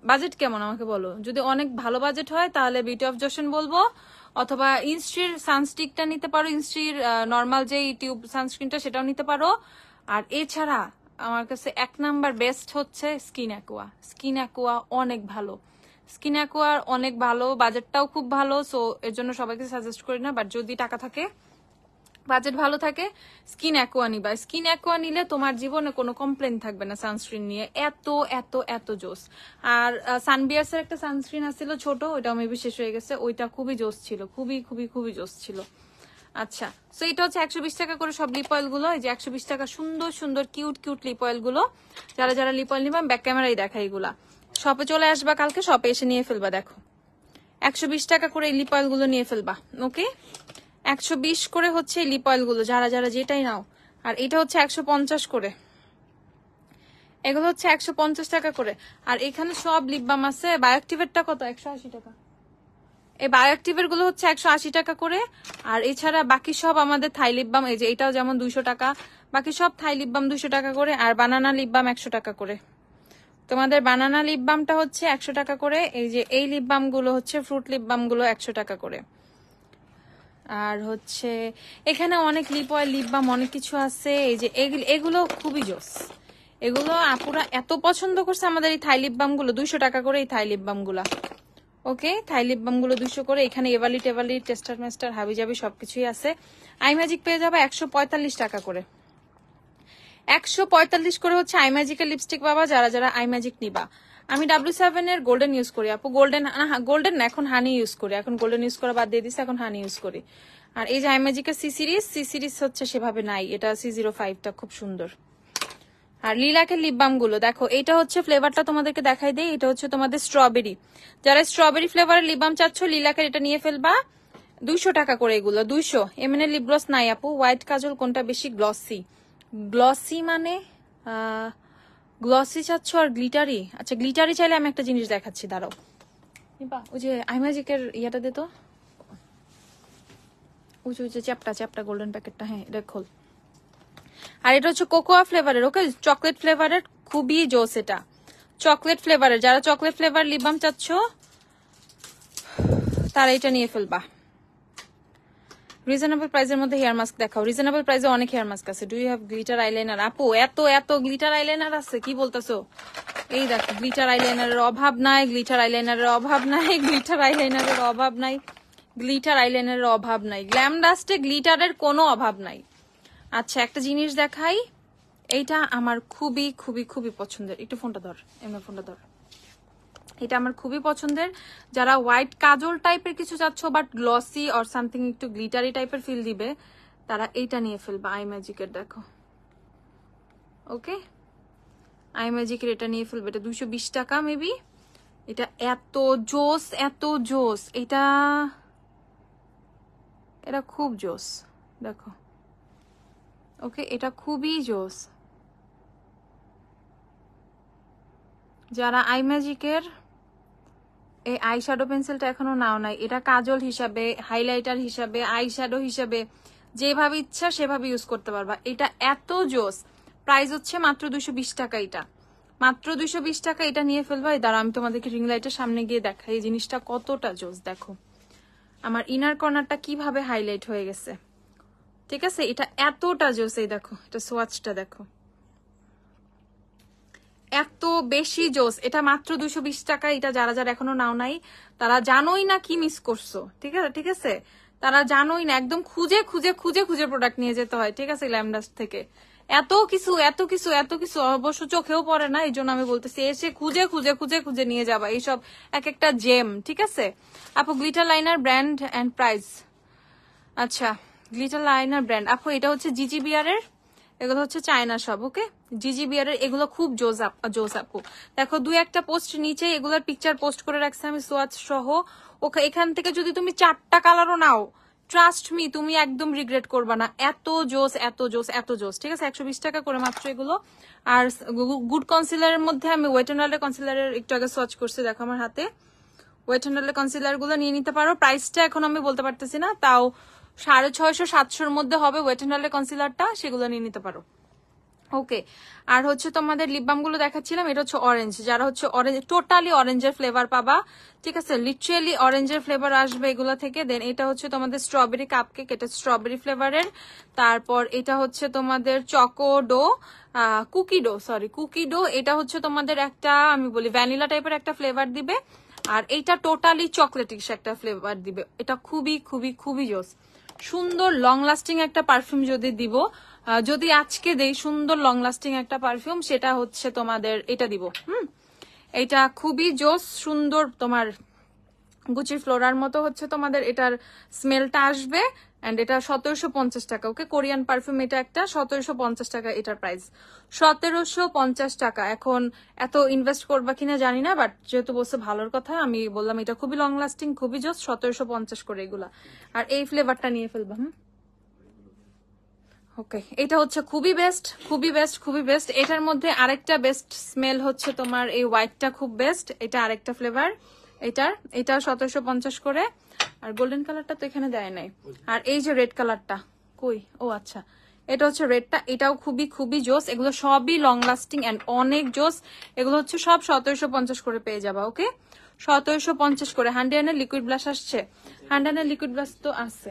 বাজেট কেমন আমাকে বলো। যদি অনেক ভালো বাজেট হয় তাহলে বিউটি অফ জশন বলবো, অথবা ইনস্ট্রির সানস্টিকটা নিতে পারো, ইনস্ট্রির নর্মাল যে টিউব সানস্ক্রিনটা সেটাও নিতে পারো। আর এছাড়া আমার কাছে 1 নাম্বার বেস্ট হচ্ছে স্কিন অ্যাকোয়া। স্কিন অ্যাকোয়া অনেক ভালো, স্কিন অ্যাকোয়ার অনেক ভালো, বাজেটটাও খুব ভালো। সো এর জন্য সবাইকে সাজেস্ট করি না, বাট যদি টাকা থাকে, বাজেট ভালো থাকে, স্কিন অ্যাকোয়া নিবা। স্কিন অ্যাকোয়া নিলে তোমার জীবনে কোনো কমপ্লেন থাকবে না সানস্ক্রিন নিয়ে, এত এত এত জোস। আর সানবিয়ার্স এর একটা সানস্ক্রিন আসছিল ছোট, ওইটাও মেবি শেষ হয়ে গেছে, ওইটা খুবই জোস ছিল, খুবই খুবই খুবই জোস ছিল। আচ্ছা, সো এটা হচ্ছে 120 টাকা করে সব লিপ অয়েল গুলো। এই যে 120 টাকা সুন্দর সুন্দর কিউট কিউট লিপ অয়েল গুলো। যারা যারা লিপ অয়েল নিবা ব্যাক ক্যামেরাই দেখা, এগুলা শপে চলে আসবা কালকে, শপে এসে নিয়ে ফেলবা। দেখো 120 টাকা করে এই লিপ অয়েল গুলো নিয়ে ফেলবা। ওকে, 120 করে হচ্ছে লিপ অয়েল গুলো, যারা যারা যেটাই নাও। আর এটা হচ্ছে 150 করে, এগুলো হচ্ছে 150 টাকা করে। আর এখানে সব লিপ বাম আছে। বায়োঅ্যাক্টিভেরটা কত? 180 টাকা। এই বায়োঅ্যাক্টিভের গুলো হচ্ছে 180 টাকা করে। আর এছাড়া বাকি সব আমাদের থাই লিপ বাম, এই যে এটাও যেমন 200 টাকা, বাকি সব থাই লিপ বাম 200 টাকা করে। আর বানানা লিপ বাম 100 টাকা করে। তোমাদের বানানা লিপ বামটা হচ্ছে 100 টাকা করে। এই যে এই লিপ বাম গুলো হচ্ছে ফ্রুট লিপ বাম গুলো 100 টাকা করে। আর হচ্ছে এখানে অনেক লিপ অয়েল লিপ বাম অনেক কিছু আছে। এই যে এগুলো খুবই জোস, এগুলো আপুরা এত পছন্দ করছে আমাদের এই থাই লিপ বাম গুলো। 200 টাকা করে এই থাই লিপ বাম গুলা। ওকে, থাই লিপ বাম গুলো 200 করে। এখানে এভালি টেভালি টেস্টার মেস্টার হাবি জাবি সবকিছুই আছে। আই ম্যাজিক পেয়ে যাবে 145 টাকা করে। 145 করে হচ্ছে আই ম্যাজিকের লিপস্টিক পাবা, যারা যারা আই ম্যাজিক নিবা। আমি W7 এর গোল্ডেন ইউজ করি আপু, গোল্ডেন না এখন হানি ইউজ করি। এখন গোল্ডেন ইউজ করা বাদ দিয়ে দিচ্ছি, এখন হানি ইউজ করি। আর এই যে আইম্যাজিকের সি সিরিজ হচ্ছে সেভাবে নাই, এটা C05টা খুব সুন্দর। আর লিলাকের লিপ বাম গুলো দেখো, এটা হচ্ছে ফ্লেভারটা তোমাদেরকে দেখাই দেই, এটা হচ্ছে তোমাদের স্ট্রবেরি। যারা স্ট্রবেরি ফ্লেভারের লিপ বাম চাচ্ছ লিলাকের এটা নিয়ে ফেলবা, 200 টাকা করে এগুলো, 200। এমএনএ লিপ গ্লস নাই আপু, হোয়াইট কাজল কোনটা বেশি গ্লসি? গ্লসি মানে গ্লসি চাচ্ছ আর গ্লিটারি? আচ্ছা গ্লিটারি চাইলে আমি একটা জিনিস দেখাচ্ছি, দাঁড়াও। ওই যে আইম্যাজিকের ইয়েটা দে তো, ওই যে চ্যাপটা গোল্ডেন প্যাকেটটা, হ্যাঁ এটা খোল। আর এটা হচ্ছে কোকোয়া ফ্লেভারের, ওকে চকলেট ফ্লেভারের, খুবই জোস এটা চকলেট ফ্লেভারের। যারা চকলেট ফ্লেভার লিপ বাম চাচ্ছ তারা এটা নিয়ে ফেলবা। রিজনেবল প্রাইসের মধ্যে হেয়ার মাস্ক দেখাও। রিজনেবল প্রাইসে অনেক হেয়ার মাস্ক আছে। Do you have glitter eyeliner? আপু এত গ্লিটার আইলাইনার আছে, কি বলতেছো? এই দেখো, গ্লিটার আইলাইনারের অভাব নাই, গ্লিটার আইলাইনারের অভাব নাই, গ্লিটার আইলাইনারের অভাব নাই, গ্লিটার আইলাইনারের অভাব নাই, গ্ল্যাম ডাস্টে গ্লিটারের কোনো অভাব নাই। আচ্ছা একটা জিনিস দেখাই, এইটা আমার খুবই খুবই খুবই পছন্দের। একটু ফোনটা ধর, এমনি ফোনটা ধর। এটা আমার খুবই পছন্দের। যারা হোয়াইট কাজল টাইপের কিছু চাচ্ছ বাট গ্লসি অর সামথিং একটু গ্লিটারি টাইপের ফিল দিবে, তারা এইটা নিয়ে ফেলবা। আই ম্যাজিকের দেখো, ওকে আই ম্যাজিকের এটা নিয়ে ফেলবে। এটা 220 টাকা মেবি। এটা এত জোস, এটা খুব জোস দেখো, ওকে এটা খুবই জোস। যারা আই ম্যাজিকের এই আই শ্যাডো পেন্সিলটা এখনো নাও নাই, এটা কাজল হিসাবে, হাইলাইটার হিসাবে, আই শ্যাডো হিসাবে যেভাবে ইচ্ছা সেভাবে ইউজ করতে পারবা। এটা এত জোস। প্রাইস হচ্ছে মাত্র 220 টাকা, এটা মাত্র 220 টাকা। এটা নিয়ে ফেলবা। এই দাঁড়া আমি তোমাদেরকে রিং লাইটের সামনে গিয়ে দেখাই এই জিনিসটা কতটা জোস। দেখো আমার ইনার কর্নারটা কিভাবে হাইলাইট হয়ে গেছে, ঠিক আছে? এটা এতটা জোস। এই দেখো এটা সোয়াচটা দেখো, এত বেশি জোস। এটা মাত্র 220 টাকা। এটা যারা যারা এখনো নাও নাই তারা জানোই না কি মিস করছো, ঠিক আছে? তারা জানোই না, একদম খুঁজে প্রোডাক্ট নিয়ে যেতে হয়, ঠিক আছে? গ্ল্যামডাস্ট থেকে এত কিছু অবশ্য চোখেও পড়ে না, এই জন্য আমি বলতেছি এসে খুঁজে নিয়ে যাবা এইসব এক একটা জেম, ঠিক আছে? আপু glitter liner brand and price? আচ্ছা গ্লিটার লাইনার ব্র্যান্ড আপু, এটা হচ্ছে জিজিবিআর এর, এগুলো হচ্ছে চায়না সব, ওকে? জিজিবিআর এর এগুলো খুব জোস আপু। দেখো 2-1টা পোস্ট নিচে এগুলোর পিকচার পোস্ট করে রাখছে আমি সোয়াচ সহ। ওকে এখান থেকে যদি তুমি 4টা কালারও নাও, ট্রাস্ট মি তুমি একদম রিগ্রেট করবা না। এত জোস, ঠিক আছে? 120 টাকা করে মাত্র এগুলো। আর গুড কনসিলারের মধ্যে আমি ওয়েট এন্ড ওয়াইল্ডের কনসিলারের একটু আগে সোয়াচ করছি, দেখো আমার হাতে। ওয়েট এন্ড ওয়াইল্ডের কনসিলার গুলো নিয়ে নিতে পারো। প্রাইসটা এখন আমি বলতে পারতেছি না, তাও 650-700-র মধ্যে হবে ওয়েট এন্ড ওয়াইল্ডের কনসিলারটা, সেগুলো নিয়ে নিতে পারো, ওকে? আর হচ্ছে তোমাদের লিপ বাম গুলো দেখাচ্ছিলাম, এটা হচ্ছে অরেঞ্জ। যারা হচ্ছে অরেঞ্জ, টোটালি অরেঞ্জের ফ্লেভার পাবা, ঠিক আছে? লিটারালি অরেঞ্জের ফ্লেভার আসবে এগুলো থেকে। দেন এটা হচ্ছে তোমাদের স্ট্রবেরি কাপকেক, এটা স্ট্রবেরি ফ্লেভারের। তারপর এটা হচ্ছে তোমাদের কুকি ডো, এটা হচ্ছে তোমাদের একটা আমি বলি ভ্যানিলা টাইপের একটা ফ্লেভার দিবে। আর এইটা টোটালি চকলেটিশ একটা ফ্লেভার দিবে। এটা খুবই জোস, সুন্দর লং লাস্টিং একটা পারফিউম যদি দিব, যদি আজকে দেই সুন্দর লং লাস্টিং একটা পারফিউম, সেটা হচ্ছে তোমাদের এটা দিব। এটা খুবই জোস, সুন্দর, তোমার গুচি ফ্লোরার মতো হচ্ছে তোমাদের এটার স্মেলটা আসবে। এন্ড এটা 1750 টাকা, ওকে? কোরিয়ান পারফিউম এটা একটা, 1750 টাকা এটার প্রাইস, 1750 টাকা। এখন এত ইনভেস্ট করবা কিনা জানি না, বাট যেহেতু বলছে ভালোর কথা আমি বললাম এটা খুবই লং লাস্টিং, খুবই জোস, 1750 করে এগুলা। আর এই ফ্লেভারটা নিয়ে ফেলবা। ওকে এটা হচ্ছে খুবই বেস্ট। এটার মধ্যে আরেকটা বেস্ট স্মেল হচ্ছে তোমার এই হোয়াইটটা, খুব বেস্ট। এটা আরেকটা ফ্লেভার, এটা 1750 করে। আর গোল্ডেন কালারটা তো এখানে দেয় নাই। আর এই যে রেড কালারটা কই, ও আচ্ছা এটা হচ্ছে রেডটা, এটাও খুবই জোস। এগুলো সবই লং লাস্টিং এন্ড অনেক জোস। এগুলো হচ্ছে সব 1750 করে পেয়ে যাবা, ওকে? 1750 করে। হান্ড্রেনের লিকুইড ব্লাশ আসছে, হান্ড্রেনের লিকুইড ব্লাশ তো আছে,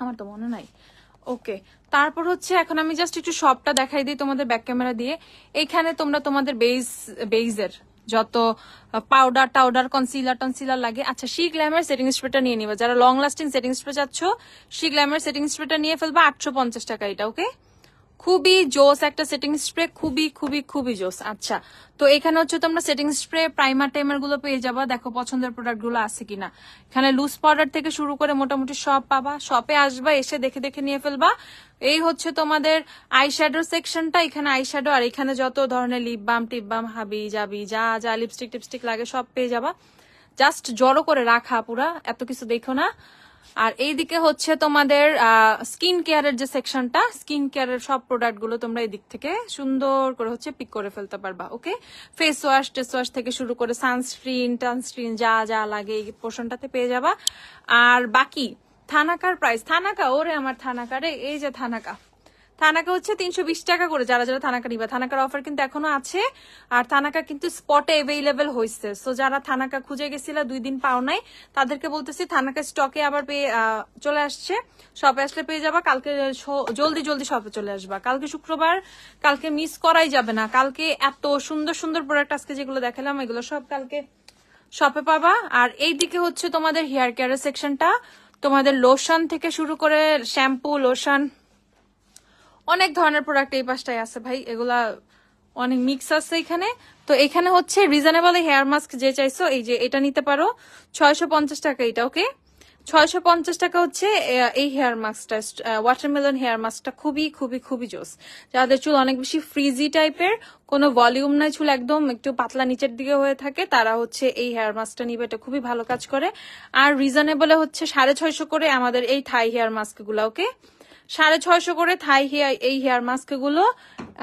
আমার তো মনে নাই, ওকে? তারপর হচ্ছে এখন আমি জাস্ট একটু সবটা দেখাই দিই তোমাদের ব্যাক ক্যামেরা দিয়ে। এইখানে তোমরা তোমাদের বেইজের যত পাউডার কনসিলার লাগে, আচ্ছা শি গ্ল্যামার সেটিং স্প্রেটা নিয়ে নিবা। যারা লং লাস্টিং সেটিং স্প্রে চাচ্ছ, শি গ্ল্যামার সেটিং স্প্রেটা নিয়ে ফেলবা, 850 টাকা এটা, ওকে? খুবই জোস একটা সেটিং স্প্রে, খুবই খুবই খুবই জোস। আচ্ছা, তো এখানে হচ্ছে তোমরা সেটিং স্প্রে, প্রাইমার টাইমার গুলো পেয়ে যাবা। দেখো পছন্দের প্রোডাক্ট গুলো আছে কিনা। এখানে লুজ পাউডার থেকে শুরু করে মোটামুটি সব পাবা। শপে আসবা, এসে দেখে দেখে নিয়ে ফেলবা। এই হচ্ছে তোমাদের আইশ্যাডো সেকশনটা। এখানে আইশ্যাডো আর এখানে যত ধরনের লিপ বাম টিপ বাম হাবি জাবি যা যা লিপস্টিক টিপস্টিক লাগে সব পেয়ে যাবা। জাস্ট জড়ো করে রাখা, পুরা এত কিছু দেখো না। আর এইদিকে হচ্ছে তোমাদের স্কিন কেয়ারের যে সেকশনটা, স্কিন কেয়ারের সব প্রোডাক্ট গুলো তোমরা এই দিক থেকে সুন্দর করে হচ্ছে পিক করে ফেলতে পারবা। ওকে, ফেস ওয়াশ টেস ওয়াশ থেকে শুরু করে সানস্ক্রিন টানস্ক্রিন যা যা লাগে এই পোর্শনটাতে পেয়ে যাবা। আর বাকি থানাকার প্রাইস, থানাকা ওরে আমার থানাকা রে, এই যে থানাকা, থানাকা হচ্ছে 320 টাকা করে। যারা যারা থানাকা নিবা, থানাকার অফার কিন্তু এখনো আছে। আর থানাকা কিন্তু স্পটে অ্যাভেলেবেল হয়েছে। সো যারা থানাকা খুঁজে গেছিল 2 দিন পাও নাই, তাদেরকে বলতেছি থানাকা স্টকে আবার পেয়ে চলে আসছে। শপে আসলে পেয়ে যাবা। কালকে জলদি জলদি শপে চলে আসবা। কালকে শুক্রবার, কালকে মিস করাই যাবে না। কালকে এত সুন্দর সুন্দর প্রোডাক্ট আজকে যেগুলো দেখালাম এগুলো সব কালকে শপে পাবা। আর এইদিকে হচ্ছে তোমাদের হেয়ার কেয়ারের সেকশনটা। তোমাদের লোশন থেকে শুরু করে শ্যাম্পু, লোশন, অনেক ধরনের প্রোডাক্ট এই পাশটায় আছে ভাই। এগুলা অনেক মিক্স আছে এখানে। তো এখানে হচ্ছে রিজনেবল হেয়ার মাস্ক যে চাইছো, এই যে এটা নিতে পারো 650 টাকা এটা। ওকে, 650 টাকা হচ্ছে এই হেয়ার মাস্কটা, ওয়াটারমেলন হেয়ার মাস্কটা। খুবই খুবই খুবই জোস। যাদের চুল অনেক বেশি ফ্রিজি টাইপের, কোনো ভলিউম নাই, চুল একদম একটু পাতলা নিচের দিকে হয়ে থাকে, তারা হচ্ছে এই হেয়ার মাস্কটা নিবে। এটা খুবই ভালো কাজ করে। আর রিজনেবলে হচ্ছে 650 করে আমাদের এই থাই হেয়ার মাস্ক গুলা। ওকে, 650 করে থাই হেয়ার এই হেয়ার মাস্ক গুলো।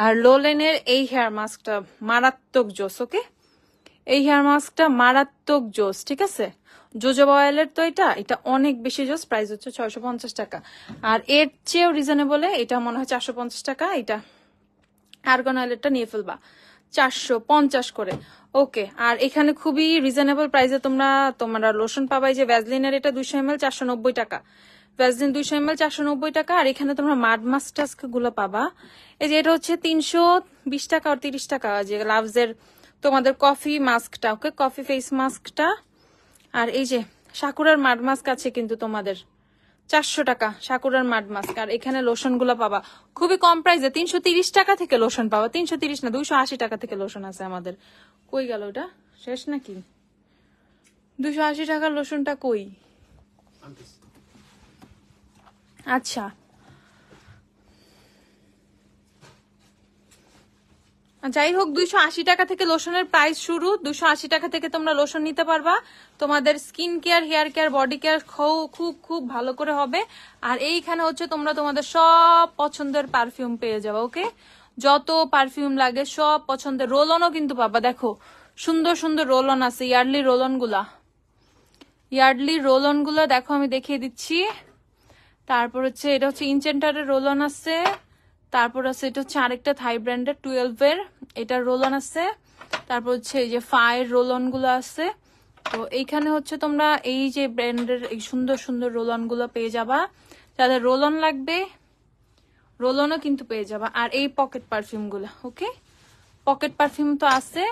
আর লোলেনের এই হেয়ার মাস্কটা মারাত্মক জোস। ওকে, এই হেয়ার মাস্কটা মারাত্মক জোস। ঠিক আছে, জোজোবা অয়েলের তো এটা এটা অনেক বেশি জোস। প্রাইস হচ্ছে 650 টাকা। আর এর চেয়েও রিজনেবলে এটা মনে হয় 450 টাকা। এটা আর্গন অয়েলেরটা নিয়ে ফেলবা 450 করে। ওকে, আর এখানে খুবই রিজনেবল প্রাইসে তোমরা লোশন পাবাই। যে ভ্যাসলিনের এটা 200 ml 490 টাকা। ভ্যাসলিন 200 ml 490 টাকা। আর এখানে তোমরা মাড মাস্ক টাস্ক গুলো পাবা। এই যে এটা হচ্ছে 320 টাকা আর 30 টাকা। যে লাভস এর তোমাদের কফি মাস্কটা। ওকে, কফি ফেস মাস্কটা। আর এই যে সাকুরার মাড মাস্ক আছে কিন্তু তোমাদের 400 টাকা সাকুরার মাড মাস্ক। আর এখানে লোশন গুলো পাবা খুবই কম প্রাইসে, 330 টাকা থেকে লোশন পাবা। 330 না, 280 টাকা থেকে লোশন আছে আমাদের। কই গেল ওটা, শেষ নাকি? 280 টাকার লোশনটা কই? আচ্ছা, যাই হোক 280 টাকা থেকে লোশনের প্রাইস শুরু। 280 টাকা থেকে তোমরা লোশন নিতে পারবা। তোমাদের skin care, hair care, body care খুব খুব ভালো করে হবে। আর এইখানে হচ্ছে তোমরা তোমাদের সব পছন্দের পারফিউম পেয়ে যাবে। ওকে, যত পারফিউম লাগে সব পছন্দের। রোলনও কিন্তু পাবা। দেখো সুন্দর সুন্দর রোলন আছে, ইয়ার্ডলি রোলন গুলা, ইয়ার্ডলি রোলন গুলা দেখো আমি দেখিয়ে দিচ্ছি। তারপর হচ্ছে এটা হচ্ছে ইনচেন্টারের রোলন আছে। তারপর আছে এটা হচ্ছে আরেকটা থাই ব্র্যান্ডের 12 এর এটা রোলন আছে। তারপর হচ্ছে এই যে ফায়ার রোলন গুলো আছে। তো এইখানে হচ্ছে তোমরা এই যে ব্র্যান্ডের এই সুন্দর সুন্দর রোলন গুলো পেয়ে যাবা। যাদের রোলন লাগবে রোলনও কিন্তু পেয়ে যাবা। আর এই পকেট পারফিউম গুলো, ওকে, পকেট পারফিউম তো আছে।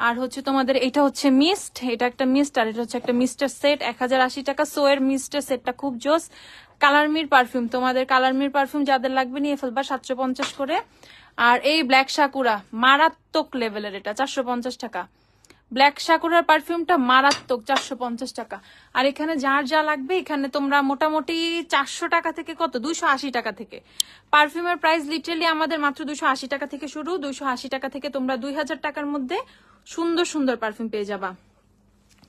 আর হচ্ছে তোমাদের এটা হচ্ছে মিস্ট, এটা একটা মিস্ট। আর এটা হচ্ছে একটা মিস্টের সেট 1080 টাকা। সো এর মিস্টের সেটটা খুব জোস। কালারমির পারফিউম, তোমাদের কালারমির পারফিউম যাদের লাগবে নিয়ে ফেলবা 750 করে। আর এই ব্ল্যাক সাকুরা মারাত্মক লেভেলের, এটা 450 টাকা। ব্ল্যাক সাকুরার পারফিউমটা মারাত্মক, 450 টাকা। আর এখানে যার যা লাগবে এখানে তোমরা মোটামুটি 400 টাকা থেকে কত 280 টাকা থেকে পারফিউমের প্রাইস লিটারালি আমাদের মাত্র 280 টাকা থেকে শুরু। 280 টাকা থেকে তোমরা 2000 টাকার মধ্যে সুন্দর সুন্দর পারফিউম পেয়ে যাবা।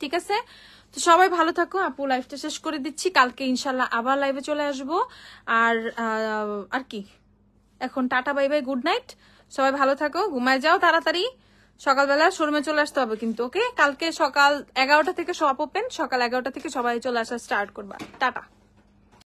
ঠিক আছে, তো সবাই ভালো থাকো। আপু লাইভটা শেষ করে দিচ্ছি, কালকে ইনশাল্লাহ আবার লাইভে চলে আসবো। আর কি, এখন tata bye bye, good night. সবাই ভালো থাকো, ঘুমায় যাও তাড়াতাড়ি। সকালবেলা শোরুমে চলে আসতে হবে কিন্তু। ওকে, কালকে সকাল 11টা থেকে শপ ওপেন, সকাল 11টা থেকে সবাই চলে আসা স্টার্ট করবা। টাটা।